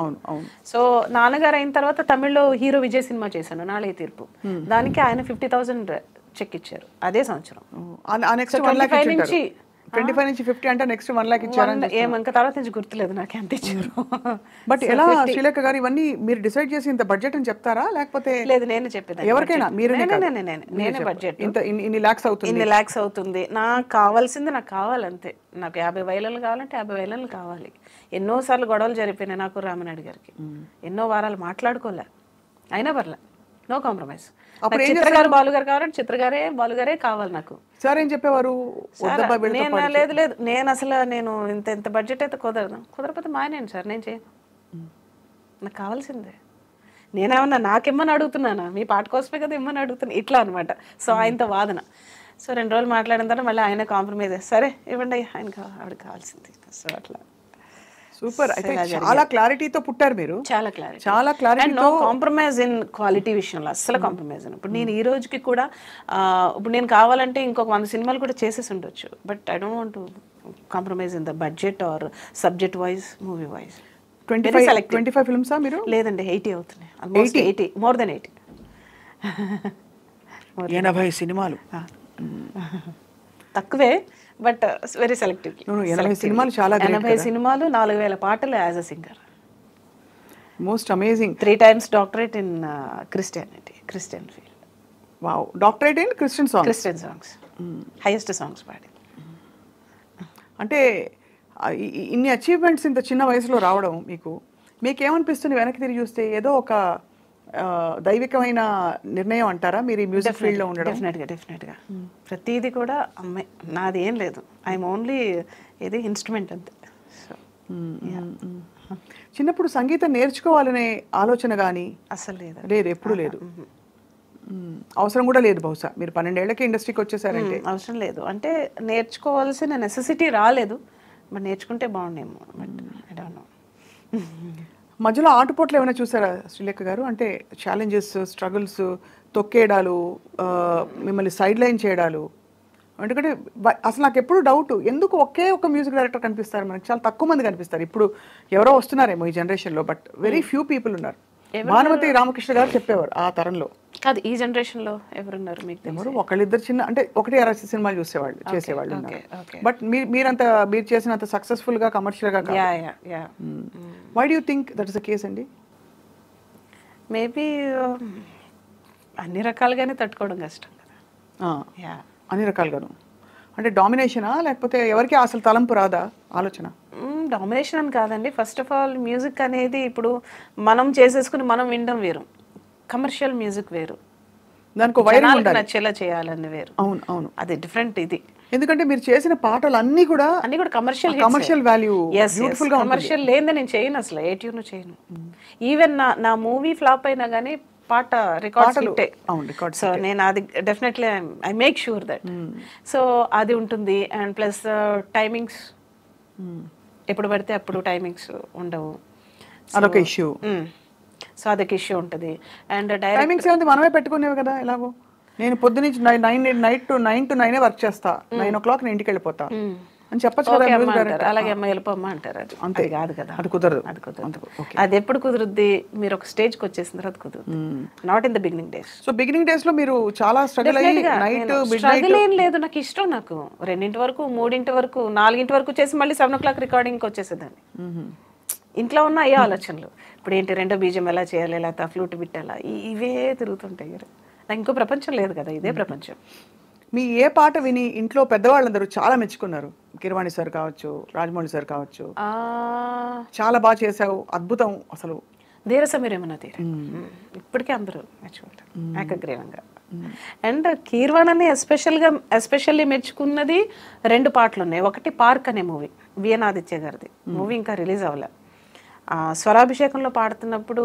సో నాన్నగారు అయిన తర్వాత తమిళ్లో హీరో విజయ్ సినిమా చేశాను, నాళే తీర్పు. దానికి ఆయన 50,000 చెక్ ఇచ్చారు అదే సంవత్సరం. 25 నుంచి 50 అంటే నెక్స్ట్ 1 లాక్ ఇచ్చారు. ఏమంక తర్వాత నుంచి గుర్తులేదు నాకు ఎంత ఇచ్చారు. బట్ ఎలా శ్రీలేఖ గారు ఇవన్నీ మీరు డిసైడ్ చేసి ఇంత బడ్జెట్ అని చెప్తారా, లేకపోతే? లేదు, నేనే చెప్పేది. ఎవరికైనా నేనే బడ్జెట్ ఇన్ని లాక్స్ అవుతుంది, నాకు కావాల్సింది నాకు కావాలంతే. నాకు 50 వైలలు కావాలంటే 50 వైలలు కావాలి. ఎన్నోసార్లు గొడవలు జరిగిపోయినాయి నాకు రామనాయుడు గారికి. ఎన్నో వారాలు మాట్లాడుకోలే, అయినా పర్లే, నో కాంప్రమైజ్. చిత్రగారు బాలుగారు కావాలంటే చిత్రగారే బాలుగారే కావాలి నాకు. సార్ ఏం చెప్పేవారు? లేదు నేను అసలు ఇంత బడ్జెట్ అయితే కుదరకపోతే మానేయండి సార్, నేను చేయను, నాకు కావాల్సిందే. నేనేమన్నా నాకేమని అడుగుతున్నానా, మీ పాట కోసమే కదా ఇమ్మని అడుగుతున్నా, ఇట్లా అనమాట. సో ఆయనతో వాదన. సో 2 రోజులు మాట్లాడిన తర్వాత మళ్ళీ ఆయన కాంప్రమైజ్, సరే ఇవ్వండి ఆవిడకి కావాల్సింది. సో అట్లా సూపర్. అయితే చాలా క్లారిటీతో పుట్టారు మీరు. చాలా clarity, no compromise in quality విషయంలో అస్సలు కాంప్రమైజ్. ఇప్పుడు నేను ఈ రోజుకి కూడా ఇప్పుడు నేను కావాలంటే ఇంకొక 100 సినిమాలు కూడా చేసేసి ఉండొచ్చు, but I don't want to compromise in the budget or subject wise, movie wise. 25 ఫిల్మ్సా మీరు? లేదండి, 80 అవుతున్నాయి, ఆల్మోస్ట్ 80, మోర్ దెన్ 80. 80 సినిమాలు తక్కువే, బట్ వెరీ సెలెక్టివ్. 80 సినిమాలు చాలా. 80 సినిమాలు, 4,000 పాటలు as a singer. Most amazing. 3 times doctorate in Christian field. Wow, doctorate in Christian songs. Highest songs పాడి. అంటే ఇన్ని అచీవ్మెంట్స్ ఇంత చిన్న వయసులో రావడం మీకు మీకేమనిపిస్తుంది వెనక్కి తిరిగి చూస్తే? ఏదో ఒక దైవికమైన నిర్ణయం అంటారా మీరు ఈ మ్యూజిక్ ఫీల్డ్లో ఉండడం? డెఫినెట్గా ప్రతిదీ కూడా అమ్మాయి, నాది ఏం లేదు. ఐఎమ్ ఓన్లీ ఇది ఇన్స్ట్రుమెంట్ అంతే. సో చిన్నప్పుడు సంగీతం నేర్చుకోవాలనే ఆలోచన కానీ అసలు లేదు. లేదు, ఎప్పుడు లేదు. అవసరం కూడా లేదు బహుశా. మీరు 12 ఏళ్లకి ఇండస్ట్రీకి వచ్చేసారంటే అవసరం లేదు. అంటే నేర్చుకోవాల్సిన నెసెసిటీ రాలేదు, బట్ నేర్చుకుంటే బాగుండేమో. But I don't know. మధ్యలో ఆటుపోట్లు ఏమైనా చూసారా శ్రీలేఖ గారు? అంటే ఛాలెంజెస్, స్ట్రగుల్స్, తొక్కేయడాలు, మిమ్మల్ని సైడ్ లైన్ చేయడాలు? ఎందుకంటే అసలు నాకు ఎప్పుడు డౌట్, ఎందుకు ఒకే ఒక మ్యూజిక్ డైరెక్టర్ కనిపిస్తారు మనకి? చాలా తక్కువ మంది కనిపిస్తారు. ఇప్పుడు ఎవరో వస్తున్నారేమో ఈ జనరేషన్లో, బట్ వెరీ ఫ్యూ పీపుల్ ఉన్నారు. భానుమతి రామకృష్ణ గారు చెప్పేవారు ఆ తరంలో. కాదు, ఈ జనరేషన్లో ఎవరున్నారు మీకు? ఎవరు ఒకళ్ళిద్దరు చిన్న, అంటే 1-2 సినిమాలు చేసేవాళ్ళు ఉన్నారు. బట్ మీరు చేసినంత సక్సెస్ఫుల్ గా, కమర్షియల్ గా కాదు. Why do you think that is the case అండి? మేబీ అన్ని రకాలుగానే తట్టుకోవడం కష్టం కదా. అన్ని రకాలుగాను అంటే డామినేషనా, లేకపోతే ఎవరికి అసలు తలంపు రాదా ఆలోచన? డామినేషన్ అని కాదండి. ఫస్ట్ ఆఫ్ ఆల్ మ్యూజిక్ అనేది ఇప్పుడు మనం చేసేసుకుని మనం వినడం వేరు, కమర్షియల్ మ్యూజిక్ వేరు, దానికి వైరల్ ఉండాలి, నచ్చేలా చేయాలని వేరు. అవును అవును, అది డిఫరెంట్. ఇది ఎందుకంటే మీరు చేసిన పాటలు అన్నీ కూడా కమర్షియల్ వాల్యూ, బ్యూటిఫుల్ గా కమర్షియల్ లేదే నేను చేయను, అసలు ఏ ట్యూన్ చేయను. ఈవెన్ నా మూవీ ఫ్లాప్ అయినా కానీ పాట రికార్డ్. సో నేను అది definitely I make sure that. So అది ఉంటుంది. అండ్ ప్లస్ టైమింగ్స్, ఎప్పుడు పడితే అప్పుడు టైమింగ్స్ ఉండవు, అదొక ఇష్యూ. సో అదొక ఇష్యూ ఉంటుంది. అండ్ టైమింగ్స్ మనమే పెట్టుకునేవి కదా. ఎలాగో నేను పొద్దునుంచి 9 to 9 వర్క్ చేస్తా, 9 o'clock నేను ఇంటికి వెళ్ళిపోతా అని చెప్పచ్చు కదా. అలాగే అమ్మ వెళ్ళిపోమ్మా అంటారు. అంతే కాదు కదా, అది కుదరదు. అది ఎప్పుడు కుదురుద్ది? మీరు ఒక స్టేజ్కి వచ్చేసిన తర్వాత కుదురుద్ది, not in the beginning days. So beginning days లో మీరు చాలా స్ట్రగుల్ అయ్యి స్ట్రగుల్ ఏం లేదు, నాకు ఇష్టం. నాకు 2 వరకు, 3 వరకు, 4 వరకు చేసి మళ్ళీ 7 o'clock రికార్డింగ్కి వచ్చేసేదాన్ని. ఇంట్లో ఉన్న అయ్యే ఆలోచనలు, ఇప్పుడు ఏంటి రెండో బీజం ఎలా చేయాలి, లేకపోతే ఫ్లూట్ బిట్టాలా, ఇవే తిరుగుతుంటాయి. నాకు ఇంకో ప్రపంచం లేదు కదా, ఇదే ప్రపంచం. మీ ఏ పాట విని ఇంట్లో పెద్దవాళ్ళందరూ చాలా మెచ్చుకున్నారు? కీరవాణి సార్ కావచ్చు, రాజమౌళి సార్ కావచ్చు, చాలా బాగా చేసావు, అద్భుతం అసలు. ధీరసమీర్ ఏమన్నా ఇప్పటికే అందరూ మెచ్చుకుంటారు ఏకగ్రీవంగా. అండ్ కీరవాణి ఎస్పెషల్లీ మెచ్చుకున్నది 2 పాటలు ఉన్నాయి. ఒకటి పార్క్ అనే మూవీ, విఎన్.ఆదిత్య గారిది మూవీ, ఇంకా రిలీజ్ అవ్వలే. స్వరాభిషేకంలో పాడుతున్నప్పుడు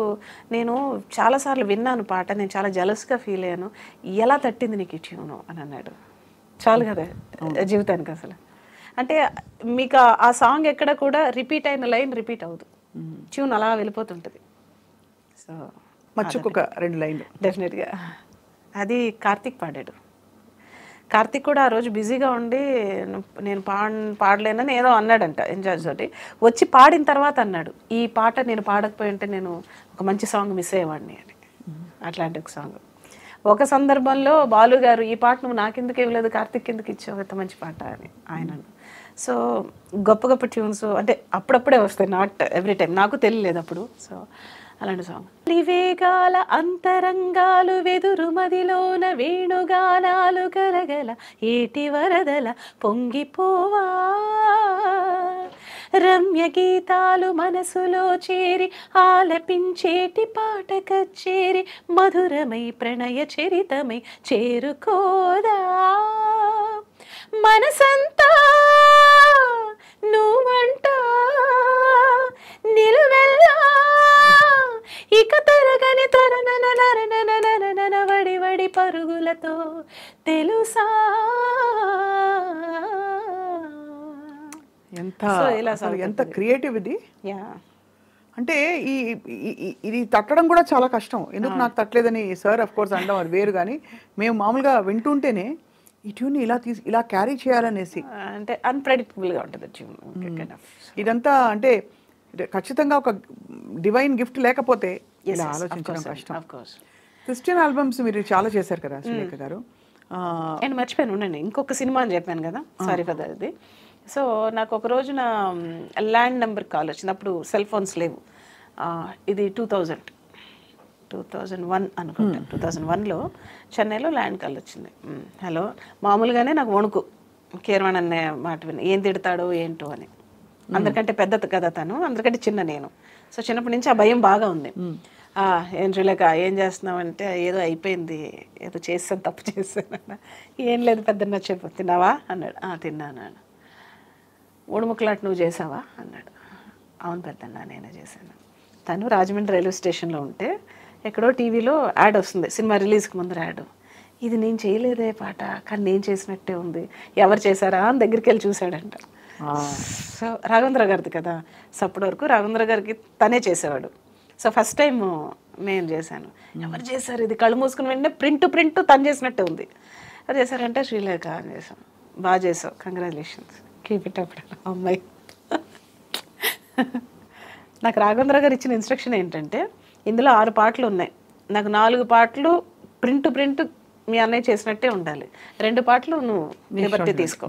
నేను చాలాసార్లు విన్నాను పాట, నేను చాలా జలస్గా ఫీల్ అయ్యాను. ఎలా తట్టింది నీకు ఈ ట్యూను అని అన్నాడు. చాలు కదా జీవితానికి అసలు. అంటే మీకు ఆ సాంగ్ ఎక్కడ కూడా రిపీట్ అయిన లైన్ రిపీట్ అవ్వదు, ట్యూన్ అలా వెళ్ళిపోతుంటుంది. సో మచ్చుకొక 2 లైన్లు డెఫినెట్గా. అది కార్తీక్ పాడాడు. కార్తీక్ కూడా ఆ రోజు బిజీగా ఉండి నేను పాడలేనని ఏదో అన్నాడంట ఇన్ఛార్జ్ తోటి. వచ్చి పాడిన తర్వాత అన్నాడు, ఈ పాట నేను పాడకపోయి ఉంటే నేను ఒక మంచి సాంగ్ మిస్ అయ్యేవాడిని అని. అట్లాంటి ఒక సాంగ్. ఒక సందర్భంలో బాలు గారు, ఈ పాట నువ్వు నాకెందుకు ఇవ్వలేదు, కార్తీక్ ఎందుకు ఇచ్చావు, ఎంత మంచి పాట అని ఆయన. సో గొప్ప గొప్ప ట్యూన్స్ అంటే అప్పుడప్పుడే వస్తాయి, నాట్ ఎవ్రీ టైం. నాకు తెలియలేదు అప్పుడు. సో అలాంటి సాంగ్. వేగాల అంతరంగాలు వెదురు మదిలోన వేణుగానాలు గలగల ఏటి వరదల పొంగిపోవా, రమ్య గీతాలు మనసులో చేరి ఆలపించేటి పాట కచ్చేరి మధురమై ప్రణయ చరితమై చేరుకోదా, మనసంతా నువ్వంట నిలువెల్లా ఇక తరగని తరనన వడి వడి పరుగులతో తెలుసా. ఎంత క్రియేటివ్ ఇది. అంటే ఇది తట్టడం కూడా చాలా కష్టం. ఎందుకు నాకు తట్టలేదని సార్ అఫ్ కోర్స్ అనడం అది వేరు, కానీ మేము మామూలుగా వింటుంటేనే ఈ ట్యూన్ ఇలా క్యారీ చేయాలనేసి, అంటే అన్ప్రెడిక్టబుల్గా ఉంటుంది ట్యూన్. ఇదంతా అంటే ఖచ్చితంగా ఒక డివైన్ గిఫ్ట్ లేకపోతే ఇలా ఆలోచించడం కష్టం. క్రిస్టియన్ ఆల్బమ్స్ మీరు చాలా చేశారు కదా శ్రీలేఖ గారు. నేను మర్చిపోయాను, ఉండండి, ఇంకొక సినిమా అని చెప్పాను కదా, సారీ ఫర్ అది. సో నాకు ఒక రోజున ల్యాండ్ నెంబర్ కాల్ వచ్చింది. అప్పుడు సెల్ ఫోన్స్ లేవు. ఇది 2001 అనుకుంటా. 2001లో చెన్నైలో ల్యాండ్ కాల్ వచ్చింది. హలో, మామూలుగానే నాకు వణుకు, కీరవాణి అనే మాట విని ఏం తిడతాడో ఏంటో అని. అందరికంటే పెద్ద కదా తను, అందరికంటే చిన్న నేను. సో చిన్నప్పటి నుంచి ఆ భయం బాగా ఉంది. ఏం శ్రీలేఖ ఏం చేస్తున్నావు అంటే ఏదో అయిపోయింది, ఏదో చేస్తాను, తప్పు చేస్తాను. ఏం లేదు పెద్దన్న చెప్పు, తిన్నావా అన్నాడు. తిన్నాను. ఊడుముక్కలాట నువ్వు చేసావా అన్నాడు. అవును పెద్దన్న నేనే చేశాను. తను రాజమండ్రి రైల్వే స్టేషన్లో ఉంటే ఎక్కడో టీవీలో యాడ్ వస్తుంది, సినిమా రిలీజ్కి ముందర యాడ్. ఇది నేను చేయలేదే పాట, కానీ నేను చేసినట్టే ఉంది, ఎవరు చేశారా అని దగ్గరికి వెళ్ళి చూశాడంట. సో రాఘవేంద్ర గారిది కదా, సో అప్పటి వరకు రాఘవేంద్ర గారికి తనే చేసేవాడు. సో ఫస్ట్ టైం నేను చేశాను. ఎవరు చేశారు ఇది, కళ్ళు మూసుకుని వెంటనే ప్రింట్ తను చేసినట్టే ఉంది. అది చేశారంటే శ్రీలేఖ అని చేసాం. బాగా చేసావు, కంగ్రాచులేషన్స్, కీప్ ఇట్ అప్ అమ్మాయి. నాకు రాఘవేంద్ర గారు ఇచ్చిన ఇన్స్ట్రక్షన్ ఏంటంటే, ఇందులో 6 పాటలు ఉన్నాయి, నాకు 4 పాటలు ప్రింట్ మీ అన్నయ్య చేసినట్టే ఉండాలి, 2 పాటలు నువ్వు లిబర్టీ తీసుకో,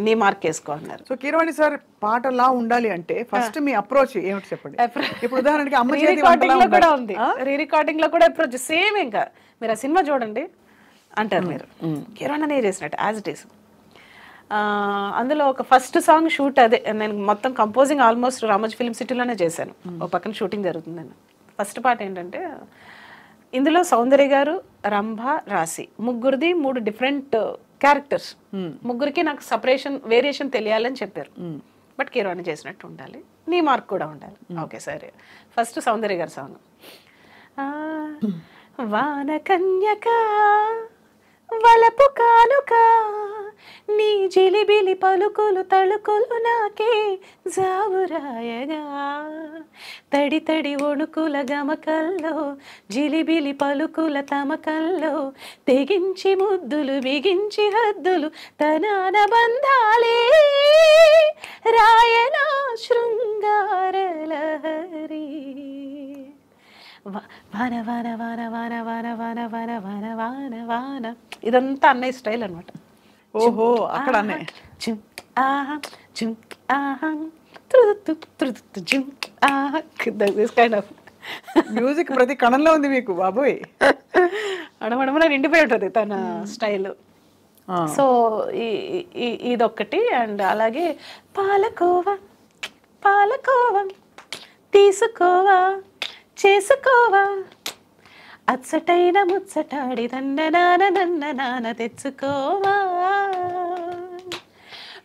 నీ మార్క్ వేసుకో అన్నారు. సో కీరవాణి సార్ పాటలా ఉండాలి అంటే ఫస్ట్ మీ అప్రోచ్ ఏమిటి చెప్పండి. ఇప్పుడు ఉదాహరణకి అమ్మ చేతి రికార్డింగ్ లో కూడా ఉంది, రికార్డింగ్ లో కూడా అప్రోచ్ సేమ్. ఇంకా మీరు ఆ సినిమా చూడండి అంటారు మీరు, కీరవాణి చేసినట్టు యాజ్ ఇట్ ఈస్. అందులో ఒక ఫస్ట్ సాంగ్ షూట్ అదే, నేను మొత్తం కంపోజింగ్ ఆల్మోస్ట్ రామోజీ ఫిల్మ్ సిటీలోనే చేశాను, ఒక పక్కన షూటింగ్ జరుగుతుందని. ఫస్ట్ పాట ఏంటంటే, ఇందులో సౌందర్య గారు, రంభ, రాశి ముగ్గురిది 3 డిఫరెంట్ క్యారెక్టర్స్. ముగ్గురికి నాకు వేరియేషన్ తెలియాలని చెప్పారు. బట్ కీరవాణి చేసినట్టు ఉండాలి, నీ మార్క్ కూడా ఉండాలి. ఓకే సరే, ఫస్ట్ సౌందర్య గారి సాంగ్. వాన కన్యక వలపు కానుక, నీ జిలిబిలి పలుకులు తళుకులు నాకే జావురాయగా, తడి తడి వణుకుల గమకల్లో జిలిబిలి పలుకుల తమకల్లో, తెగించి ముద్దులు బిగించి హద్దులు తనాన బంధాలే, రాయన శృంగార లహరి. వాన వాన వాన వాన వాన వాన వాన వాన వాన వాన, ఇదంతా అన్నయ్య స్టైల్ అనమాట. ఓహో, అక్కడ మ్యూజిక్ ప్రతి కణంలో ఉంది మీకు బాబోయ్, అడమడమన నిండిపోయి ఉంటుంది తన స్టైల్. సో ఇదొక్కటి. అండ్ అలాగే పాలకోవా పాలకోవా తీసుకోవా చేసుకోవా, అచ్చటైన ముచ్చటాడి దండనాన తెచ్చుకోవా,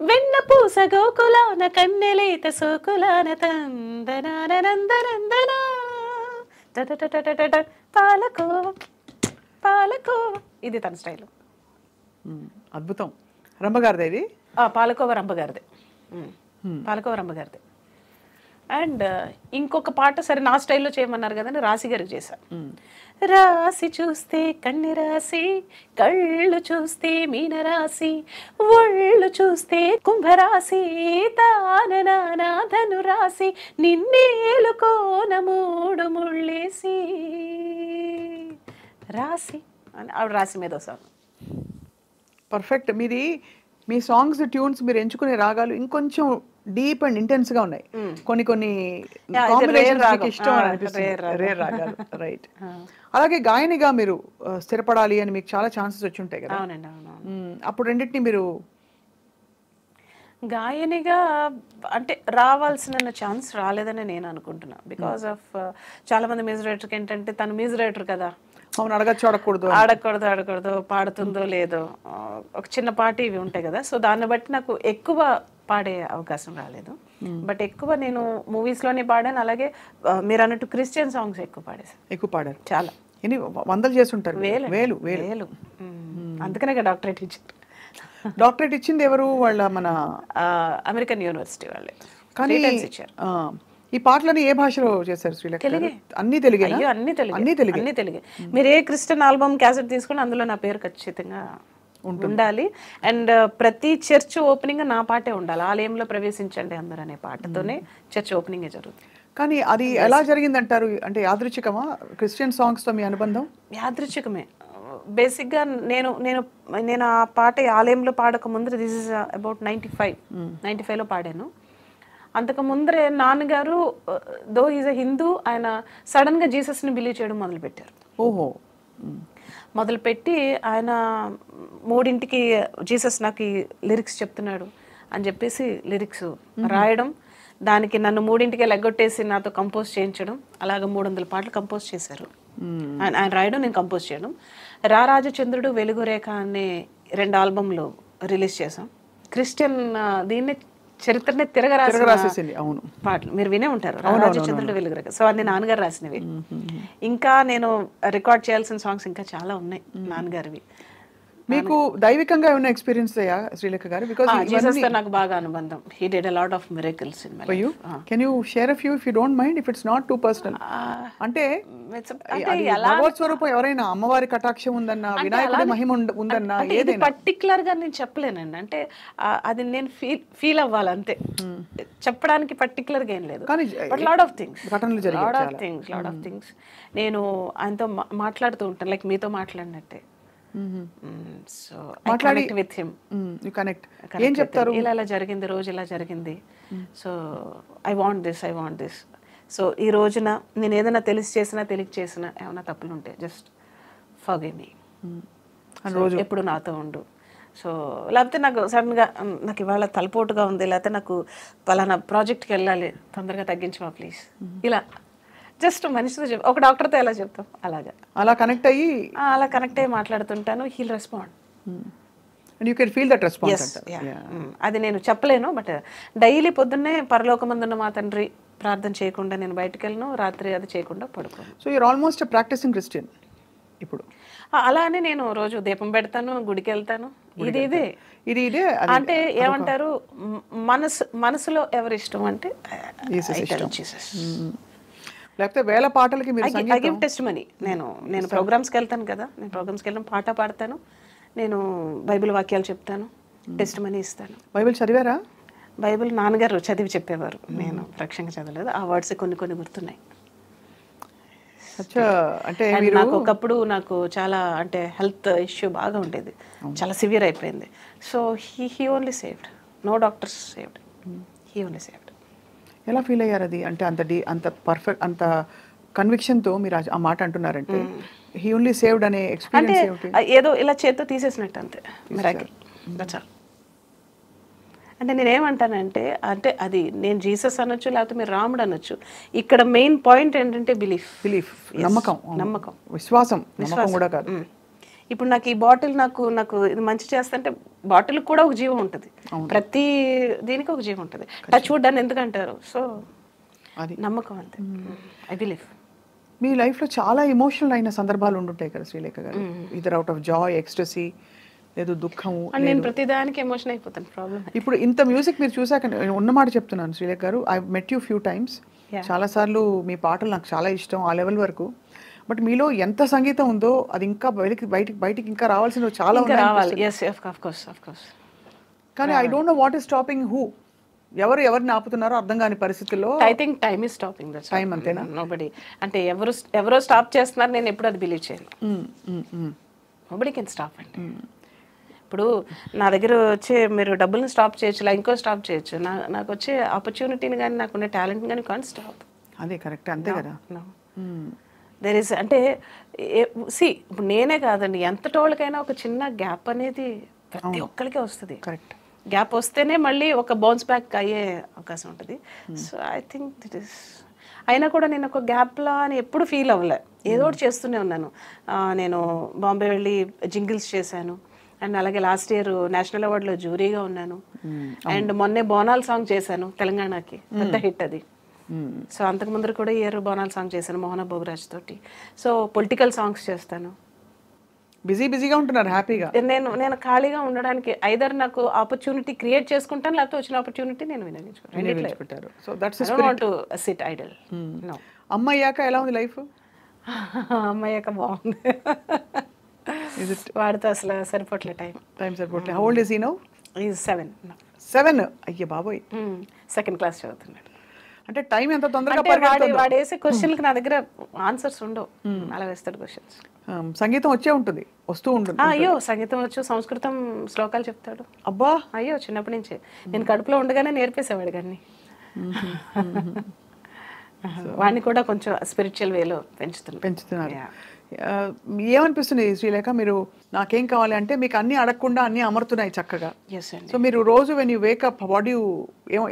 వెన్న పూస గోకులాన కన్నెలేత సోకులాన తందనాన నందనందనా, పాలకోవా పాలకోవా. ఇది తన స్టైల్. అద్భుతం. రంభగారిది ఇది, పాలకోవా రంభగారిది, పాలకోవా రంభగారిది. అండ్ ఇంకొక పాట సరే నా స్టైల్లో చేయమన్నారు కదండి, రాశి గారికి చేశాను. రాసి చూస్తే కన్ని రాసి, కళ్ళు చూస్తే మీన రాసి, ఒళ్ళు చూస్తే కుంభరాశి, తాననాధను రాసి, నిన్నేలుకోన 3 ముళ్ళేసి, రాసి అని ఆవిడ రాసి మీద సాంగ్. పర్ఫెక్ట్. మీ సాంగ్స్ ట్యూన్స్ మీరు ఎంచుకునే రాగాలు ఇంకొంచెం డీప్ అండ్ ఇంటెన్స్ గా ఉన్నాయి. కొన్ని కాంబినేషన్స్ ఇష్టం అనిపిస్తుంది, రేర్ రాగాలు. రైట్. అలాగే గాయనిగా మీరు స్థిరపడాలి అని మీకు చాలా ఛాన్సెస్ వచ్చి ఉంటాయి కదా. అవునండి, అవును. అప్పుడు రెండింటిని మీరు గాయనిగా అంటే రావాల్సిన ఛాన్స్ రాలేదని నేను అనుకుంటున్నా. బికాస్ ఆఫ్ చాలా మంది మ్యూజిక్ డైరెక్టర్కి ఏంటంటే, తను మ్యూజిక్ డైరెక్టర్ కదా, అవును అడగచ్చు ఆడకూడదు పాడుతుందో లేదో, ఒక చిన్న పాట ఇవి ఉంటాయి కదా. సో దాన్ని బట్టి నాకు ఎక్కువ పాడే అవకాశం రాలేదు. బట్ ఎక్కువ నేను మూవీస్లోనే పాడాను. అలాగే మీరు అన్నట్టు క్రిస్టియన్ సాంగ్స్ ఎక్కువ పాడారు. చాలా ఎన్ని వందలు చేస్తుంటారు, వేలు. అందుకనే డాక్టరేట్ ఇచ్చారు. డాక్టరేట్ ఇచ్చింది ఎవరు? వాళ్ళ మన అమెరికన్ యూనివర్సిటీ వాళ్ళే. కానీ ఈ పాటలని ఏ భాషలో చేశారు శ్రీలేఖ? తెలుగే. అన్ని తెలుగే? అన్ని తెలుగే. మీరు ఏ క్రిస్టియన్ ఆల్బమ్ క్యాసెట్ తీసుకుని అందులో నా పేరు ఖచ్చితంగా ఉండాలి. అండ్ ప్రతి చర్చ్ ఓపెనింగ్ నా పాటే ఉండాలి. ఆలయంలో ప్రవేశించండి అందరూ అనే పాటతోనే చర్చ్ ఓపెనింగ్ జరుగుతుంది. కానీ అది ఎలా జరిగిందంటారు? అంటే యాదృచ్ఛికమా క్రిస్టియన్ సాంగ్స్ తో మీ అనుబంధం? యాదృచ్ఛికమే. బేసిక్గా నేను ఆ పాట ఆలయంలో పాడక ముందర, దిస్ ఇస్ అబౌట్ 95లో పాడాను. అంతకు ముందరే నాన్నగారు, దో ఈజ్ అ హిందూ, ఆయన సడన్గా జీసస్ని బిలీవ్ చేయడం మొదలుపెట్టారు. మొదలుపెట్టి ఆయన 3ంటికి జీసస్ నాకు ఈ లిరిక్స్ చెప్తున్నాడు అని చెప్పేసి లిరిక్స్ రాయడం, దానికి నన్ను 3ంటికే లెగ్గొట్టేసి నాతో కంపోజ్ చేయించడం, అలాగ 300 పాటలు కంపోజ్ చేశారు. ఆయన రాయడం, నేను కంపోజ్ చేయడం. రారాజచంద్రుడు, వెలుగురేఖ అనే 2 ఆల్బమ్లు రిలీజ్ చేసాం. క్రిస్టియన్ దీన్ని చరిత్రనే తిరగరాసేసింది. అవును, పాటలు మీరు వినే ఉంటారు, రారాజచంద్రుడు, వెలుగురేఖ. సో అది నాన్నగారు రాసినవి. ఇంకా నేను రికార్డ్ చేయాల్సిన సాంగ్స్ ఇంకా చాలా ఉన్నాయి నాన్నగారివి. మీకు దైవికంగా ఏమైనా ఎక్స్పీరియన్స్ అయ్యా శ్రీలేఖ గారు? బికాజ్ జీసస్ తో నాకు బాగా అనుబంధం. He did a lot of miracles in my life. Can you share a few if you don't mind, if it's not too personal? అంటే భగవత్ స్వరూపం ఎవరైనా, అమ్మవారి కటాక్షం ఉందన్నా, వినాయకుడి మహిమ ఉందన్నా, ఏదైనా పర్టికులర్ గా నేను చెప్పలేనండి. అంటే అది నేను ఫీల్ అవ్వాలి అంతే. చెప్పడానికి పర్టికులర్ గా ఏం లేదు. బట్ లాట్ ఆఫ్ థింగ్స్ నేను ఆయనతో మాట్లాడుతూ ఉంటాను, లైక్ మీతో మాట్లాడినట్టే. సో మాట్లాడి విత్ హిమ్, యు కనెక్ట్. ఏం చెప్తారు? ఇలా జరిగింది, రోజు ఇలా జరిగింది, so I want this. So ఈ రోజున నేను ఏదైనా తెలిసి చేసినా ఏమైనా తప్పులు ఉంటే జస్ట్ ఫర్గివ్ మీ, ఎప్పుడు నాతో ఉండు. సో లేకపోతే నాకు సడన్గా నాకు ఇవాళ తలపోటుగా ఉంది, లేకపోతే నాకు పలానా ప్రాజెక్ట్కి వెళ్ళాలి, తొందరగా తగ్గించమా ప్లీజ్, ఇలా జస్ట్ మనిషితో ఒక డాక్టర్తో ఎలా చెప్తాం అలా కనెక్ట్ అయ్యి మాట్లాడుతుంటాను. He'll respond. You can feel that response. అది నేను చెప్పలేను, బట్ డైలీ పొద్దున్నే పరలోకమందున్న మా తండ్రి ప్రార్థన చేయకుండా నేను బయటకు వెళ్ళను, రాత్రి అది చేయకుండా పడుకోను. So you're almost practising Christian ఇప్పుడు. అలానే నేను రోజు దీపం పెడతాను, గుడికి వెళ్తాను. ఇదే అంటే ఏమంటారు, మనసులో ఎవరి ఇష్టం అంటే లేకపోతే వేల పాటలకి టెస్టిమనీ. నేను ప్రోగ్రామ్స్కి వెళ్తాను కదా, నేను ప్రోగ్రామ్స్కి వెళ్ళడం పాట పాడతాను, నేను బైబిల్ వాక్యాలు చెప్తాను, టెస్టిమనీ ఇస్తాను. బైబిల్ చదివారా? బైబిల్ నాన్నగారు చదివి చెప్పేవారు, నేను ప్రత్యక్షంగా చదవలేదు. ఆ వర్డ్స్ కొన్ని గుర్తున్నాయి. అంటే నాకు ఒకప్పుడు నాకు చాలా అంటే హెల్త్ ఇష్యూ బాగా ఉండేది, చాలా సివియర్ అయిపోయింది. So he only saved, no doctors saved, he only saved. ఎలా ఫీల్ అయ్యారు అది? అంటే అంత పర్ఫెక్ట్, అంత కన్విక్షన్తో మీరు ఆ మాట అంటున్నారంటే, హీ ఓన్లీ సేవ్డ్ అనే ఎక్స్పీరియన్స్ ఏమిటి? ఏదో ఇలా చేత్తో తీసేసినట్టు అంతే, మిరాకిల్, దట్స్ ఆల్. అంటే నేనేమంటానంటే, అంటే అది నేను జీసస్ అనొచ్చు, లేకపోతే మీరు రాముడు అనొచ్చు, ఇక్కడ మెయిన్ పాయింట్ ఏంటంటే బిలీఫ్, నమ్మకం, విశ్వాసం కూడా కాదు. ఇప్పుడు నాకు ఈ బాటిల్ నాకు ఇది మంచి చేస్తుంటే బాటిల్ కూడా ఒక జీవం ఉంటుంది, ప్రతి దీనికి ఒక జీవం ఉంటుంది. టచ్ వుడ్ అని ఎందుకంటారు? సో అది నమ్మకం అంతే, ఐ బిలీవ్. మీ లైఫ్లో చాలా ఎమోషనల్ అయిన సందర్భాలు ఉండుంటాయి కదా శ్రీలేఖ గారు, either out of Joy, ecstasy, లేదు దుఃఖము. నేను ప్రతిదానికి ఎమోషన్ అయిపోతాను. ప్రాబ్లం ఇప్పుడు ఇంత మ్యూజిక్ మీరు చూసాక ఉన్నమాట చెప్తున్నాను శ్రీలేఖ గారు, I met you few times, చాలాసార్లు మీ పాటలు నాకు చాలా ఇష్టం, ఆ లెవెల్ వరకు. బట్ మీలో ఎంత సంగీతం ఉందో అది ఇంకా బయటికి ఇంకా రావాల్సిన చాలా రావాలి. కానీ I don't know what is stopping who, ఎవరిని ఆపుతున్నారో అర్థం కాని పరిస్థితుల్లో. I think time is stopping. Time అంతేనా? నోబడీ, అంటే ఎవరో స్టాప్ చేస్తున్నారు, నేను ఎప్పుడు అది బిలీవ్ చేయను. నోబడీ కెన్ స్టాప్ అండి. ఇప్పుడు నా దగ్గర వచ్చే మీరు డబ్బుల్ని స్టాప్ చేయొచ్చు, ఇలా ఇంకో స్టాప్ చేయొచ్చు, నాకు వచ్చే ఆపర్చునిటీని కానీ నాకున్న టాలెంట్ని కానీ కాన్ స్టాప్. అదే కరెక్ట్, అంతే కదా. దేర్ ఇస్ అంటే ఇప్పుడు నేనే కాదండి, ఎంతటోళ్ళకైనా ఒక చిన్న గ్యాప్ అనేది ప్రతి ఒక్కరికే వస్తుంది. కరెక్ట్, గ్యాప్ వస్తేనే మళ్ళీ ఒక బౌన్స్ బ్యాక్ అయ్యే అవకాశం ఉంటుంది. సో ఐ థింక్ దిట్ ఈస్, అయినా కూడా నేను ఒక గ్యాప్లా అని ఎప్పుడు ఫీల్ అవ్వలే, ఏదో ఒకటి చేస్తూనే ఉన్నాను. నేను బాంబే వెళ్ళి జింగిల్స్ చేశాను, అండ్ అలాగే లాస్ట్ ఇయర్ నేషనల్ అవార్డులో జ్యూరీగా ఉన్నాను, అండ్ మొన్నే బోనాల్ సాంగ్ చేశాను తెలంగాణకి, పెద్ద హిట్ అది. సో అంతకు ముందు కూడా ఇయర్ బోనాల్ సాంగ్ చేశాను మోహన భోగరాజ్ తోటి. సో పొలిటికల్ సాంగ్స్ చేస్తాను. బిజీగా ఉంటున్నారు, హ్యాపీగా. నేను ఖాళీగా ఉండడానికి ఐదర్ నాకు ఆపర్చునిటీ క్రియేట్ చేసుకుంటాను, లేకపోతే వచ్చిన ఆపర్చునిటీ నేను వినియోగించుకుంటాను. So that's the spirit. To sit idle. No. అమ్మయ్యాక ఎలా ఉంది లైఫ్? అమ్మయ్యాక బాగుంది. వాడితో అసలు సరిపోట్లే, టైం సరిపోట్లే. How old is he now? Is 7. 7? అయ్య బాబోయ్, సెకండ్ క్లాస్ చదువుతున్నాడు. అంటే టైం ఎంత తొందరగా వాడు వేసే క్వశ్చన్కి నా దగ్గర ఆన్సర్స్ ఉండవు, అలా వేస్తాడు క్వశ్చన్స్. సంగీతం వస్తూ ఉంటుంది. అయ్యో సంగీతం వచ్చు, సంస్కృతం శ్లోకాలు చెప్తాడు. అబ్బా, అయ్యో చిన్నప్పటి నుంచే నేను కడుపులో ఉండగానే నేర్పేసేవాడు కానీ. వాడిని కూడా కొంచెం స్పిరిచువల్ వేలో పెంచుతున్నారు. ఏమనిపిస్తుంది శ్రీలేఖ, మీరు నాకేం కావాలి అంటే మీకు అన్ని అడగకుండా అన్ని అమరుతున్నాయి చక్కగా. సో మీరు రోజు when you wake up what you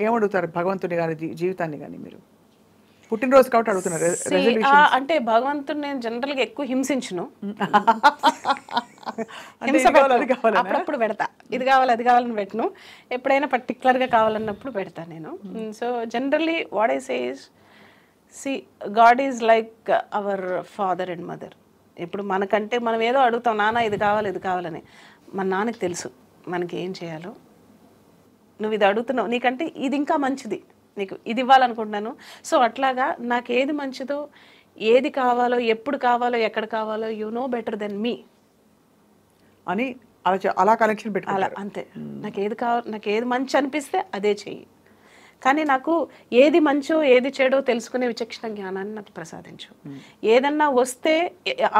ఏమడుగుతారు భగవంతుని కానీ జీవితాన్ని కానీ? మీరు పుట్టినరోజు కాబట్టి అడుగుతున్నారు. అంటే భగవంతుని నేను జనరల్గా ఎక్కువ హింసించును. అప్పుడప్పుడు పెడతా, ఇది కావాలి అది కావాలని పెట్టను. ఎప్పుడైనా పర్టికులర్గా కావాలన్నప్పుడు పెడతా నేను. So generally what I say is, C God is like our father and mother. ఇప్పుడు మనకంటే మనం ఏదో అడుగుతాం, నాన్న ఇది కావాలి ఇది కావాలని. మన నాన్నకి తెలుసు మనకి ఏం చేయాలో. నువ్వు ఇది అడుగుతున్నావు, నీకంటే ఇది ఇంకా మంచిది, నీకు ఇది ఇవ్వాలనుకుంటున్నాను. సో అట్లాగా నాకు ఏది మంచిదో, ఏది కావాలో, ఎప్పుడు కావాలో, ఎక్కడ కావాలో, యు నో బెటర్ దెన్ మీ అని అలా కనెక్షన్ పెట్టుకోవాలి. అంతే. నాకు ఏది కావాలి, నాకు ఏది మంచి అనిపిస్తే అదే చెయ్యి. కానీ నాకు ఏది మంచో ఏది చెడో తెలుసుకునే విచక్షణ జ్ఞానాన్ని నాకు ప్రసాదించు. ఏదన్నా వస్తే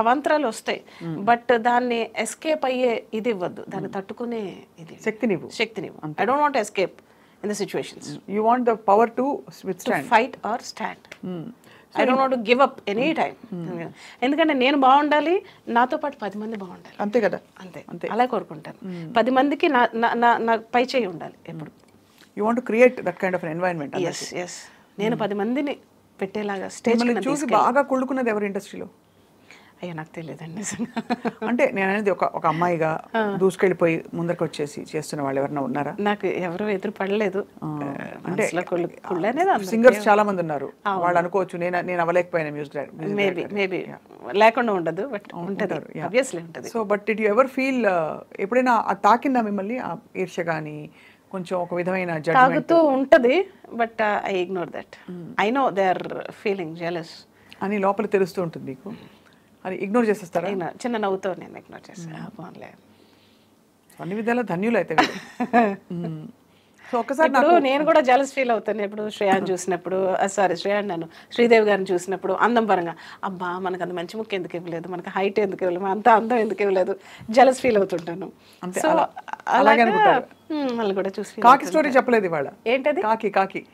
అవాంతరాలు వస్తాయి, బట్ దాన్ని ఎస్కేప్ అయ్యే ఇది ఇవ్వద్దు, దాన్ని తట్టుకునే ఇది శక్తినివ్వు. I don't want escape in the situations. You want the power to withstand, to fight or stand. I don't want to give up any time. ఎందుకంటే నేను బాగుండాలి, నాతో పాటు 10 మంది బాగుండాలి. అంతే కదా, అంతే అలా కోరుకుంటాను. 10 మందికి నా పై చేయి ఉండాలి ఎప్పుడు. You want to create that kind of an environment. Yes. నేను 10 మందిని పెట్టేలాగా స్టేజ్ మీద చూసి బాగా కుళ్ళుకున్నది ఎవరు ఇండస్ట్రీలో? అయ్యో నాకు తెలియదండి. అంటే నేను అనేది ఒక అమ్మాయిగా దూసుకెళ్ళిపోయి ముందరికి వచ్చేసి చేస్తున్న వాళ్ళు ఎవరైనా ఉన్నారా? నాకు ఎవరు ఎదురు పడలేదు. అంటే సింగర్స్ చాలా మంది ఉన్నారు, వాళ్ళు అనుకోవచ్చు నేను అవ్వలేకపోయినా మ్యూజిక్ మేబీ లేకుండా ఉండదు, బట్ ఉంటుంది, ఆబ్వియస్లీ ఉంటుంది. So but did you ever feel, ఎప్పుడైనా తాకిందా మిమ్మల్ని ఆ ఈర్ష్య కానీ కొంచెం ఒక విధమైన తాగుతూ ఉంటది, but I ignore that. I know they are feeling jealous అని లోపల తెలుస్తూ ఉంటుంది మీకు, అది ఇగ్నోర్ చేసేస్తారా? చిన్న నవ్వుతో నేను ఇగ్నోర్ చేస్తాను. అన్ని విధాలా ధన్యులు అయితే. సో ఒక్కసారి నేను కూడా జలస్ ఫీల్ అవుతాను ఎప్పుడు శ్రేయాన్ని చూసినప్పుడు, శ్రీదేవి గారిని చూసినప్పుడు. అందం పరంగా అబ్బా మనకు అంత మంచి ముక్కు ఎందుకు ఇవ్వలేదు, మనకు హైట్ ఎందుకు ఇవ్వలేదు, అంత అందం ఎందుకు ఇవ్వలేదు, జలస్ ఫీల్ అవుతుంటాను. సో అలాగే వాళ్ళు కూడా చూసి. కాకి స్టోరీ చెప్పలేదు ఇవాళ. ఏంటది? కాకి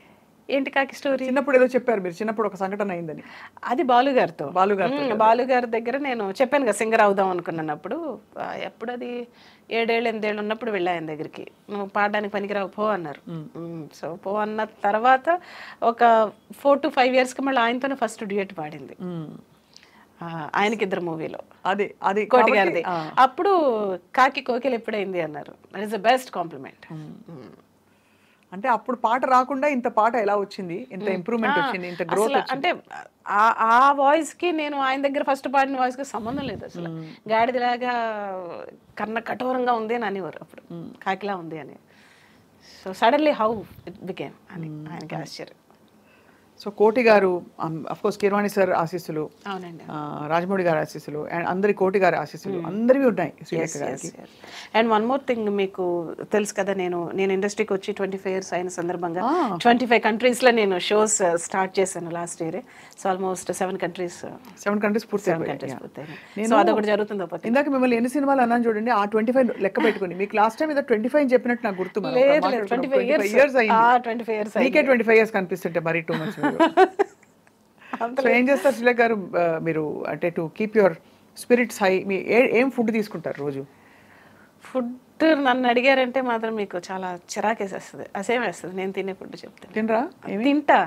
ఏంటి కాకి స్టోరీ? చిన్నప్పుడు ఏదో చెప్పారు మీరు, చిన్నప్పుడు ఒక సంఘటన అయిందని. అది బాలు గారి దగ్గర నేను చెప్పాను కదా సింగర్ అవుదాం అనుకున్నప్పుడు. ఎప్పుడు అది 7-8 ఉన్నప్పుడు వెళ్ళా ఆయన దగ్గరికి. నువ్వు పాడడానికి పనికిరావు పో అన్నారు. సో పో అన్న తర్వాత ఒక 4 to 5 yearsకి మళ్ళీ ఆయనతోనే ఫస్ట్ డ్యూయట్ పాడింది, ఆయనకి 2 మూవీలో, అది కోటి గారిది. అప్పుడు కాకి కోకిల ఎప్పుడైంది అన్నారు. That is the best compliment. అంటే అప్పుడు పాట రాకుండా ఇంత పాట ఎలా వచ్చింది, ఇంత ఇంప్రూవ్మెంట్ వచ్చింది, ఇంత గ్రోత్ వచ్చింది? అంటే ఆ వాయిస్ కి నేను ఆయన దగ్గర ఫస్ట్ పాడిన వాయిస్ కి సంబంధం లేదు అసలు. గాడిదలాగా కర్ణ కఠోరంగా ఉంది అని అనేవారు అప్పుడు, కాకిలా ఉంది అని. So suddenly how it became అని ఆయనకి ఆశ్చర్యం. సో కోటి గారు, అఫ్కోర్స్ కీరవాణి సార్ ఆశీస్సులు, అవునండి, రాజమౌళి గారి ఆశీస్సులు, అండ్ అందరి కోటి గారి ఆశీస్సులు అందరివి ఉన్నాయి శ్రీలేఖ గారికి. అండ్ వన్ మోర్ థింగ్, మీకు తెలుసు కదా, నేను ఇండస్ట్రీకి వచ్చి 25 years అయిన సందర్భంగా 25 countries లో నేను షోస్ స్టార్ట్ చేశాను last year. So almost 7 countries పూర్తయినాయి. సో అదొకటి జరుగుతుంది. ఇందాక మిమ్మల్ని ఎన్ని సినిమాలు అన్నాను చూడండి, ఆ 25 లెక్క పెట్టుకుని. మీకు లాస్ట్ టైం ఏదో 25 చెప్పినట్టు నాకు గుర్తు. 25 years అయింది. మీకే 25 years కనిపిస్తుంటే మరీ టూ మచ్. సో ఏం చేస్తారు శ్రీలేఖ గారు మీరు, అంటే to keep your spirits high, మీ ఏం ఫుడ్ తీసుకుంటారు రోజు? ఫుడ్ నన్ను అడిగారంటే మాత్రం మీకు చాలా చిరాకేసేస్తుంది, అసేం వేస్తుంది. నేను తినే ఫుడ్ చెప్తాను. తినరా? తింటా.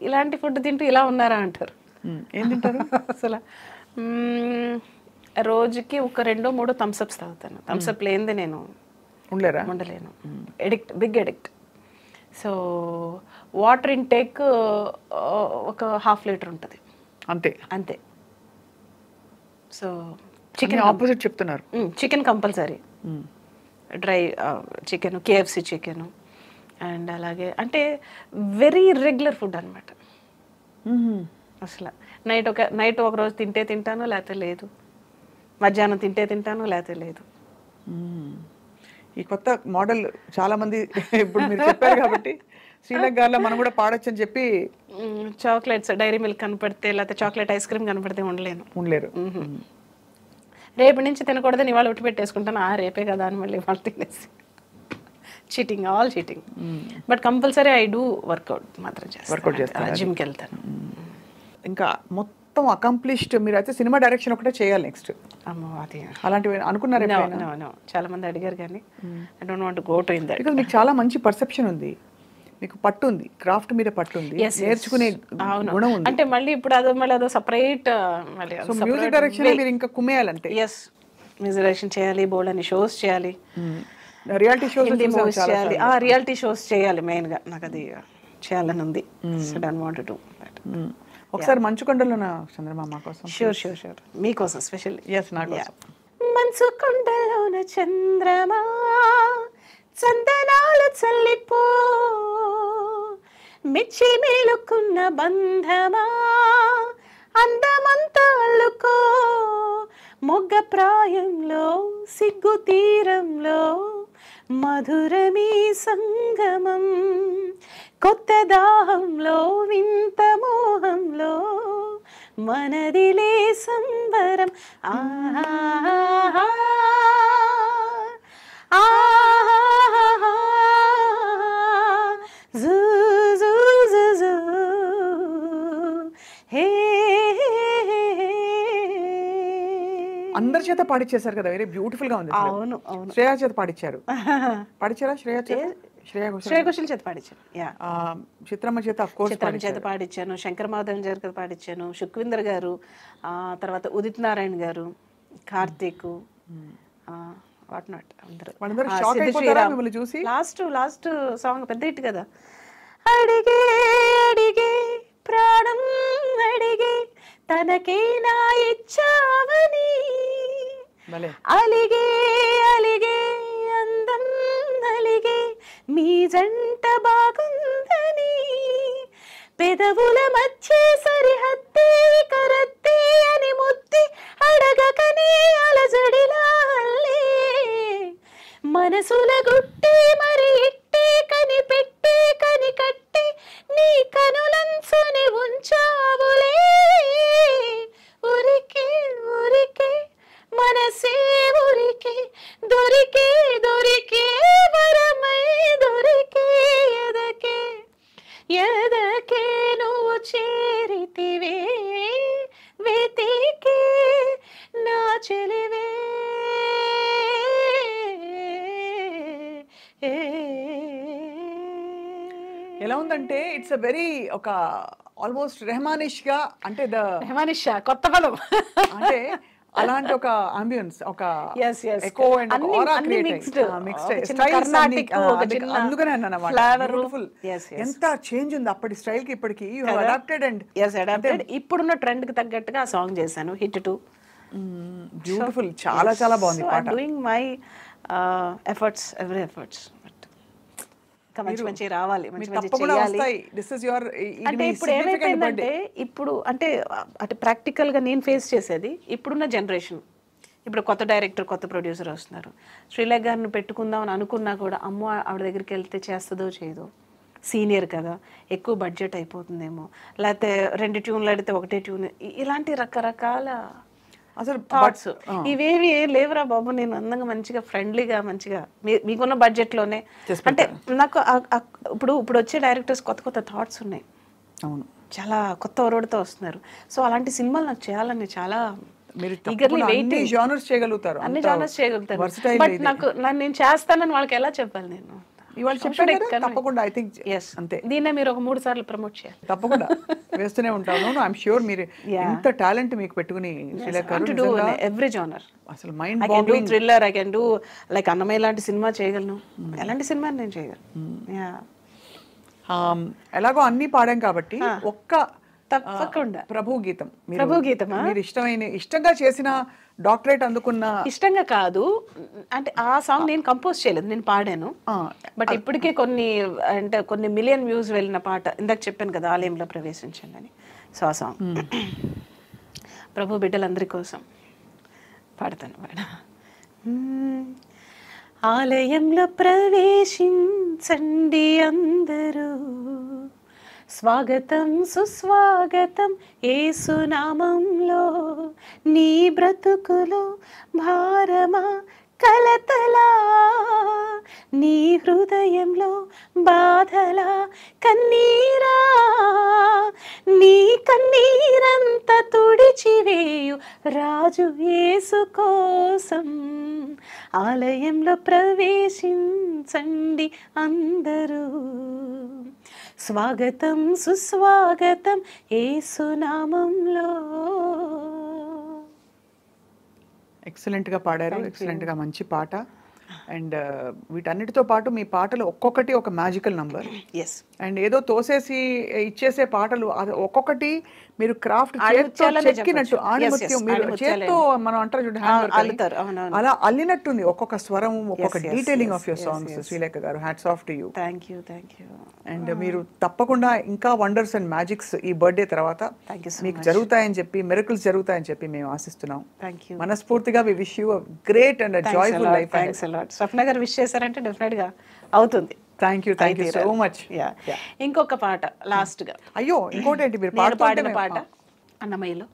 ఇలాంటి ఫుడ్ తింటూ ఇలా ఉన్నారా అంటారు. ఏం తింటారు అసలు? రోజుకి ఒక 2-3 థమ్స్అప్స్ తాగుతాను. థమ్స్అప్ లేనిదే నేను ఉండలేను. Big addict. So water intake ఒక 1/2 liter ఉంటుంది అంతే. సో చికెన్ ఆపోజిట్ చెప్తున్నారు. Chicken compulsory, dry chicken, KFC chicken, and అలాగే అంటే వెరీ రెగ్యులర్ ఫుడ్ అనమాట. అసలు నైట్ ఒక రోజు తింటాను, లేకపోతే లేదు. మధ్యాహ్నం తింటాను, లేకపోతే లేదు. ఈ కొత్త మోడల్ చాలా మంది ఇప్పుడు మీరు చెప్పారు కాబట్టి శ్రీలేఖ గారిలో మనం కూడా పాడొచ్చని చెప్పి. చాక్లెట్స్, డైరీ మిల్క్ కనపడితే, లేకపోతే చాక్లెట్ ఐస్ క్రీమ్ కనపడితే ఉండలేరు. రేపు నుంచి తినకూడదని ఇవాళ ఉట్టి పెట్టేసుకుంటాను. రేపే కదా అని మళ్ళీ ఇవాళ తినేసి. All cheating. But compulsory I do workout మాత్రం చేస్తాను, జిమ్కి వెళ్తాను. ఇంకా మొత్తం అకంప్లిష్డ్, మీరు అయితే సినిమా డైరెక్షన్ ఒకటే చేయాలి నెక్స్ట్. అమ్మో అది అలాంటివి అనుకున్నారు ఎప్పుడైనా? చాలా మంది అడిగారు కానీ I don't want to go to in that. Because మీకు చాలా మంచి పర్సెప్షన్ ఉంది, మీకు పట్టు ఉంది, క్రాఫ్ట్ మీద పట్టు ఉంది, నేర్చుకునే గుణం ఉంది. అంటే మళ్ళీ ఇప్పుడు అదో సపరేట్ మళ్ళీ సో మ్యూజిక్ డైరెక్షన్ మీరు ఇంకా కుమ్మేయాలంటే. ఎస్, మ్యూజిక్ డైరెక్షన్ చేయాలి, బోల్డ్ అని షోస్ చేయాలి, రియాలిటీ షోస్ చేయాలి, రియాలిటీ షోస్ చేయాలి. మెయిన్ గా నాకు అది చేయాలని ఉంది. So don't want to do that. ఒకసారి మంచుకొండలోన చంద్రమామ కోసం. షూర్ మీకోసం స్పెషల్. ఎస్, నా కోసం. మంచుకొండలోన చంద్రమా చందనాలు చల్లిపో, మెచ్చి మేలుకున్న బంధమా అందమంతా అల్లుకో, మొగ్గ ప్రాయంలో సిగ్గు తీరంలో మధురమీ సంగమం, కొత్త దాహంలో వింత మోహంలో మనదిలే సంబరం. ఆహా అందరి చేత పాడిచ్చేసారు కదా, వెరీ బ్యూటిఫుల్ గా ఉంది. అవును. శ్రేయా చేత పాడిచ్చారు. పాడిచ్చారా? శ్రేయా ఘోషల్ చేత పాడించాను. చిత్రమ్మ చేత ఆఫ్ కోర్స్ చేత పాడించాను, శంకర్ మాధవన్ గారి చేత పాడించాను, సుఖ్వీందర్ గారు, తర్వాత ఉదిత్ నారాయణ గారు, కార్తీక్, వాట్ నాట్ అందరూ షాక్ అయిపోతారా మిమ్మల్ని చూసి? లాస్ట్ సాంగ్ పెద్ద హిట్ కదా. అడిగే అడిగే ప్రాణం అడిగే తనకే నా ఇచ్చావని, అలిగే అలిగే అందం అలిగే మీ జంట బాగుందని, పెదవుల మధ్య సరిహద్దే కరత్తే అని ముద్ది అడగకనే అలజడిలా అల్లే, మనసుల గుట్టి మరి ఇట్టే కనిపెట్టే కనికట్టి నీ కనులంచుని ఉంచావులే, ఉరికే ఉరికే మనసే ఉరికే దొరికే దొరికే వరమై దొరికే ఎదకే ఎదకే నువ్వు చేరితివే వెతికే నా చెలివే. ఎలా ఉందంటే ఇట్స్ అ వెరీ ఒక ఆల్మోస్ట్ రెహమానిష్ గా, అంటే రెహమానిష్ కొత్త పదం, అంటే అలాంటి ఒక అంబియన్స్, ఒక ఎకో అండ్ ఆరా క్రియేట్ అందుకనే అన్నమాట. ఎంత చేంజ్ ఉంది అప్పటి స్టైల్ కి ఇప్పటికి. You have adapted and adapted. ఇప్పుడున్న ట్రెండ్ కి తగ్గట్టుగా ఆ సాంగ్ చేశాను, హిట్ 2. బ్యూటిఫుల్, చాలా చాలా బాగుంది పాట. Doing my efforts, every efforts. మంచి రావాలి, మంచి చేయాలి. అంటే ఇప్పుడు ఏమైపోయిందంటే, ఇప్పుడు అంటే ప్రాక్టికల్ గా నేను ఫేస్ చేసేది ఇప్పుడున్న జనరేషన్. ఇప్పుడు కొత్త డైరెక్టర్, కొత్త ప్రొడ్యూసర్ వస్తున్నారు. శ్రీలేఖ గారిని పెట్టుకుందాం అని అనుకున్నా కూడా అమ్మో ఆవిడ దగ్గరికి వెళ్తే చేస్తుందో చేయదో, సీనియర్ కదా, ఎక్కువ బడ్జెట్ అయిపోతుందేమో, లేకపోతే 2 ట్యూన్లు అడిగితే 1 ట్యూన్, ఇలాంటి రకరకాల అసలు థాట్స్. ఇవేవి ఏం లేవురా బాబు, నేను అందంగా మంచిగా ఫ్రెండ్లీగా మంచిగా మీకున్న బడ్జెట్ లోనే. అంటే నాకు ఇప్పుడు వచ్చే డైరెక్టర్స్ కొత్త థాట్స్ ఉన్నాయి. అవును, చాలా కొత్త ఒరవడితో వస్తున్నారు. సో అలాంటి సినిమాలు నాకు చేయాలని చాలా అన్ని జానర్స్ చేయగలుగుతారు. బట్ నేను చేస్తానని వాళ్ళకి ఎలా చెప్పాలి? నేను ఇవాళ చెప్పాను తప్పకుండా. ఐ థింక్ అంతే. దీన్నే మీరు ఒక 3 సార్లు ప్రమోట్ చేయాలి. తప్పకుండా వేస్తూనే ఉంటాను. ఐఎమ్ ష్యూర్ మీరు ఎంత టాలెంట్ మీకు పెట్టుకుని ఎవ్రీ జానర్. అసలు mind I can do thriller, I can do like Annamayya లాంటి సినిమా చేయగలను, ఎలాంటి సినిమా నేను చేయగలను. ఎలాగో అన్ని పాడాం కాబట్టి ఒక్క తప్పకుండా ప్రభు గీతం. మీరు ఇష్టంగా చేసిన, డాక్టరేట్ అందుకున్న. ఇష్టంగా కాదు అంటే ఆ సాంగ్ నేను కంపోజ్ చేయలేదు, నేను పాడాను. బట్ ఇప్పటికే కొన్ని మిలియన్ వ్యూస్ వెళ్ళిన పాట. ఇందాక చెప్పాను కదా, ఆలయంలో ప్రవేశించండి అని. సో ఆ సాంగ్ ప్రభు బిడ్డలందరి కోసం పాడతాను. ఆలయంలో ప్రవేశించండి అందరూ, స్వాగతం సుస్వాగతం యేసునామంలో, నీ బ్రతుకులో భారమా కలతలా, నీ హృదయంలో బాధలా కన్నీరా, నీ కన్నీరంత తుడిచివేయు రాజు యేసు కోసం ఆలయంలో ప్రవేశించండి అందరూ. స్వాగతం సుస్వాగతం యేసు నామంలో. ఎక్సలెంట్గా పాడారు, ఎక్సలెంట్గా మంచి పాట. అండ్ వీటన్నిటితో పాటు మీ పాటలు ఒక్కొక్కటి ఒక మ్యాజికల్ నంబర్. ఎస్, అండ్ ఏదో తోసేసి ఇచ్చేసే పాటలు అది ఒక్కొక్కటి మీరు క్రాఫ్ట్ ఆణిముత్యాలనే చెక్కినట్టు చెప్పొచ్చు. ఆణిముత్యం Yes, మీరు ఆణిముత్యాలే. చేత్తో మనం అంటారు చూడండి hand work అని. అల్లుతారు. అవునవును. అలా అల్లినట్టుంది ఒక్కొక్క స్వరం, ఒక్కొక్క yes, detailing yes, of your yes, songs. yes. Srilekha garu, hats off to you. Thank you. And మీరు తప్పకుండా ఇంకా వండర్స్ అండ్ మ్యాజిక్స్ ఈ బర్త్డే తర్వాత Thank you so మీకు much. జరుగుతాయని చెప్పి, మిరకల్స్ జరుగుతాయని చెప్పి మేము ఆశిస్తున్నాం. Thank you. మనస్ఫూర్తిగా we wish you great and joyful life. Thanks a lot. Swapna garu wish చేశారంటే డెఫినెట్ గా అవుతుంది. Thank you so much. ఇంకొక పాట లాస్ట్ గా. అయ్యో ఇంకోటి ఏంటి, మీరు నేను పాడిన పాడుతుంటే పాట అన్నమయ్యలో.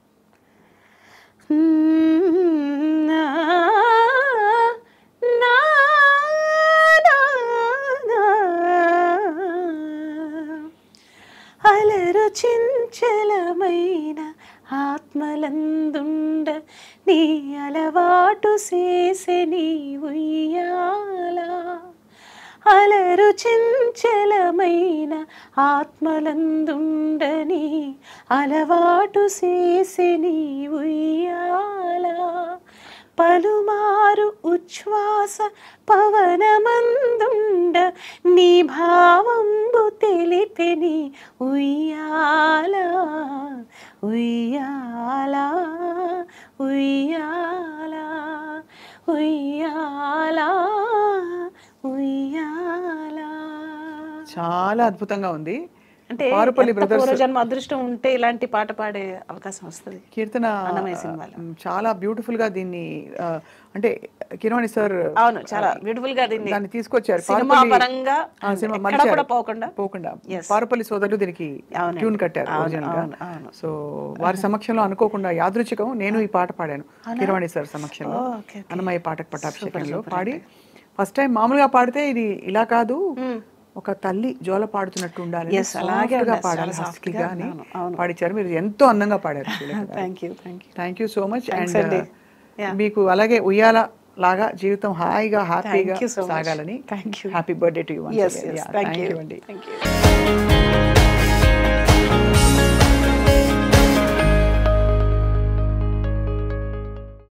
అలరు చించలమైన ఆత్మలందుండ నీ అలవాటు చేసే నీ ఉయ్యాల. అలరు చించలమైన ఆత్మలందుండని అలవాటు చేసే నీ ఉయ్యాల. పలుమారు ఉచ్ఛ్వాస పవనమందుండ నీ భావంబు తెలిపెని ఉయ్యాల. ఉయ్యాల ఉయ్యాల ఉయ్యాల ఉయ్యాల. చాలా అద్భుతంగా ఉంది. అంటే పారుపల్లి బ్రదర్స్ పూర్వజన్మ అదృష్టం ఉంటే ఇలాంటి పాట పాడే అవకాశం వస్తుంది. కీర్తన అన్నమయ్య సినిమాలో చాలా బ్యూటిఫుల్ గా దీన్ని అంటే కిరవాణి సార్ అవును చాలా బ్యూటిఫుల్ గా దాన్ని తీసుకొచ్చారు. సినిమా పరంగా సినిమా ఎక్కడ కూడా పోకుండా పారుపల్లి సోదరులు దీనికి ట్యూన్ కట్టారు ఒరిజినల్ గా. సో వారి సమక్షంలో అనుకోకుండా యాదృచ్ఛికం నేను ఈ పాట పాడాను కిరవాణి సార్ సమక్షంలో. అన్నమయ్య పాటకు పట్టాభిషేకంలో పాడి ఫస్ట్ టైం మామూలుగా పాడితే ఇది ఇలా కాదు, ఒక తల్లి జోల పాడుతున్నట్టు ఉండాలి, పాడాలి హస్కీగా అని పాడించారు. మీరు ఎంతో అందంగా పాడారు. Thank you so much. And మీకు అలాగే ఉయ్యాల లాగా జీవితం హాయిగా హ్యాపీగా సాగాలని. Happy birthday to you. Thank you అండి.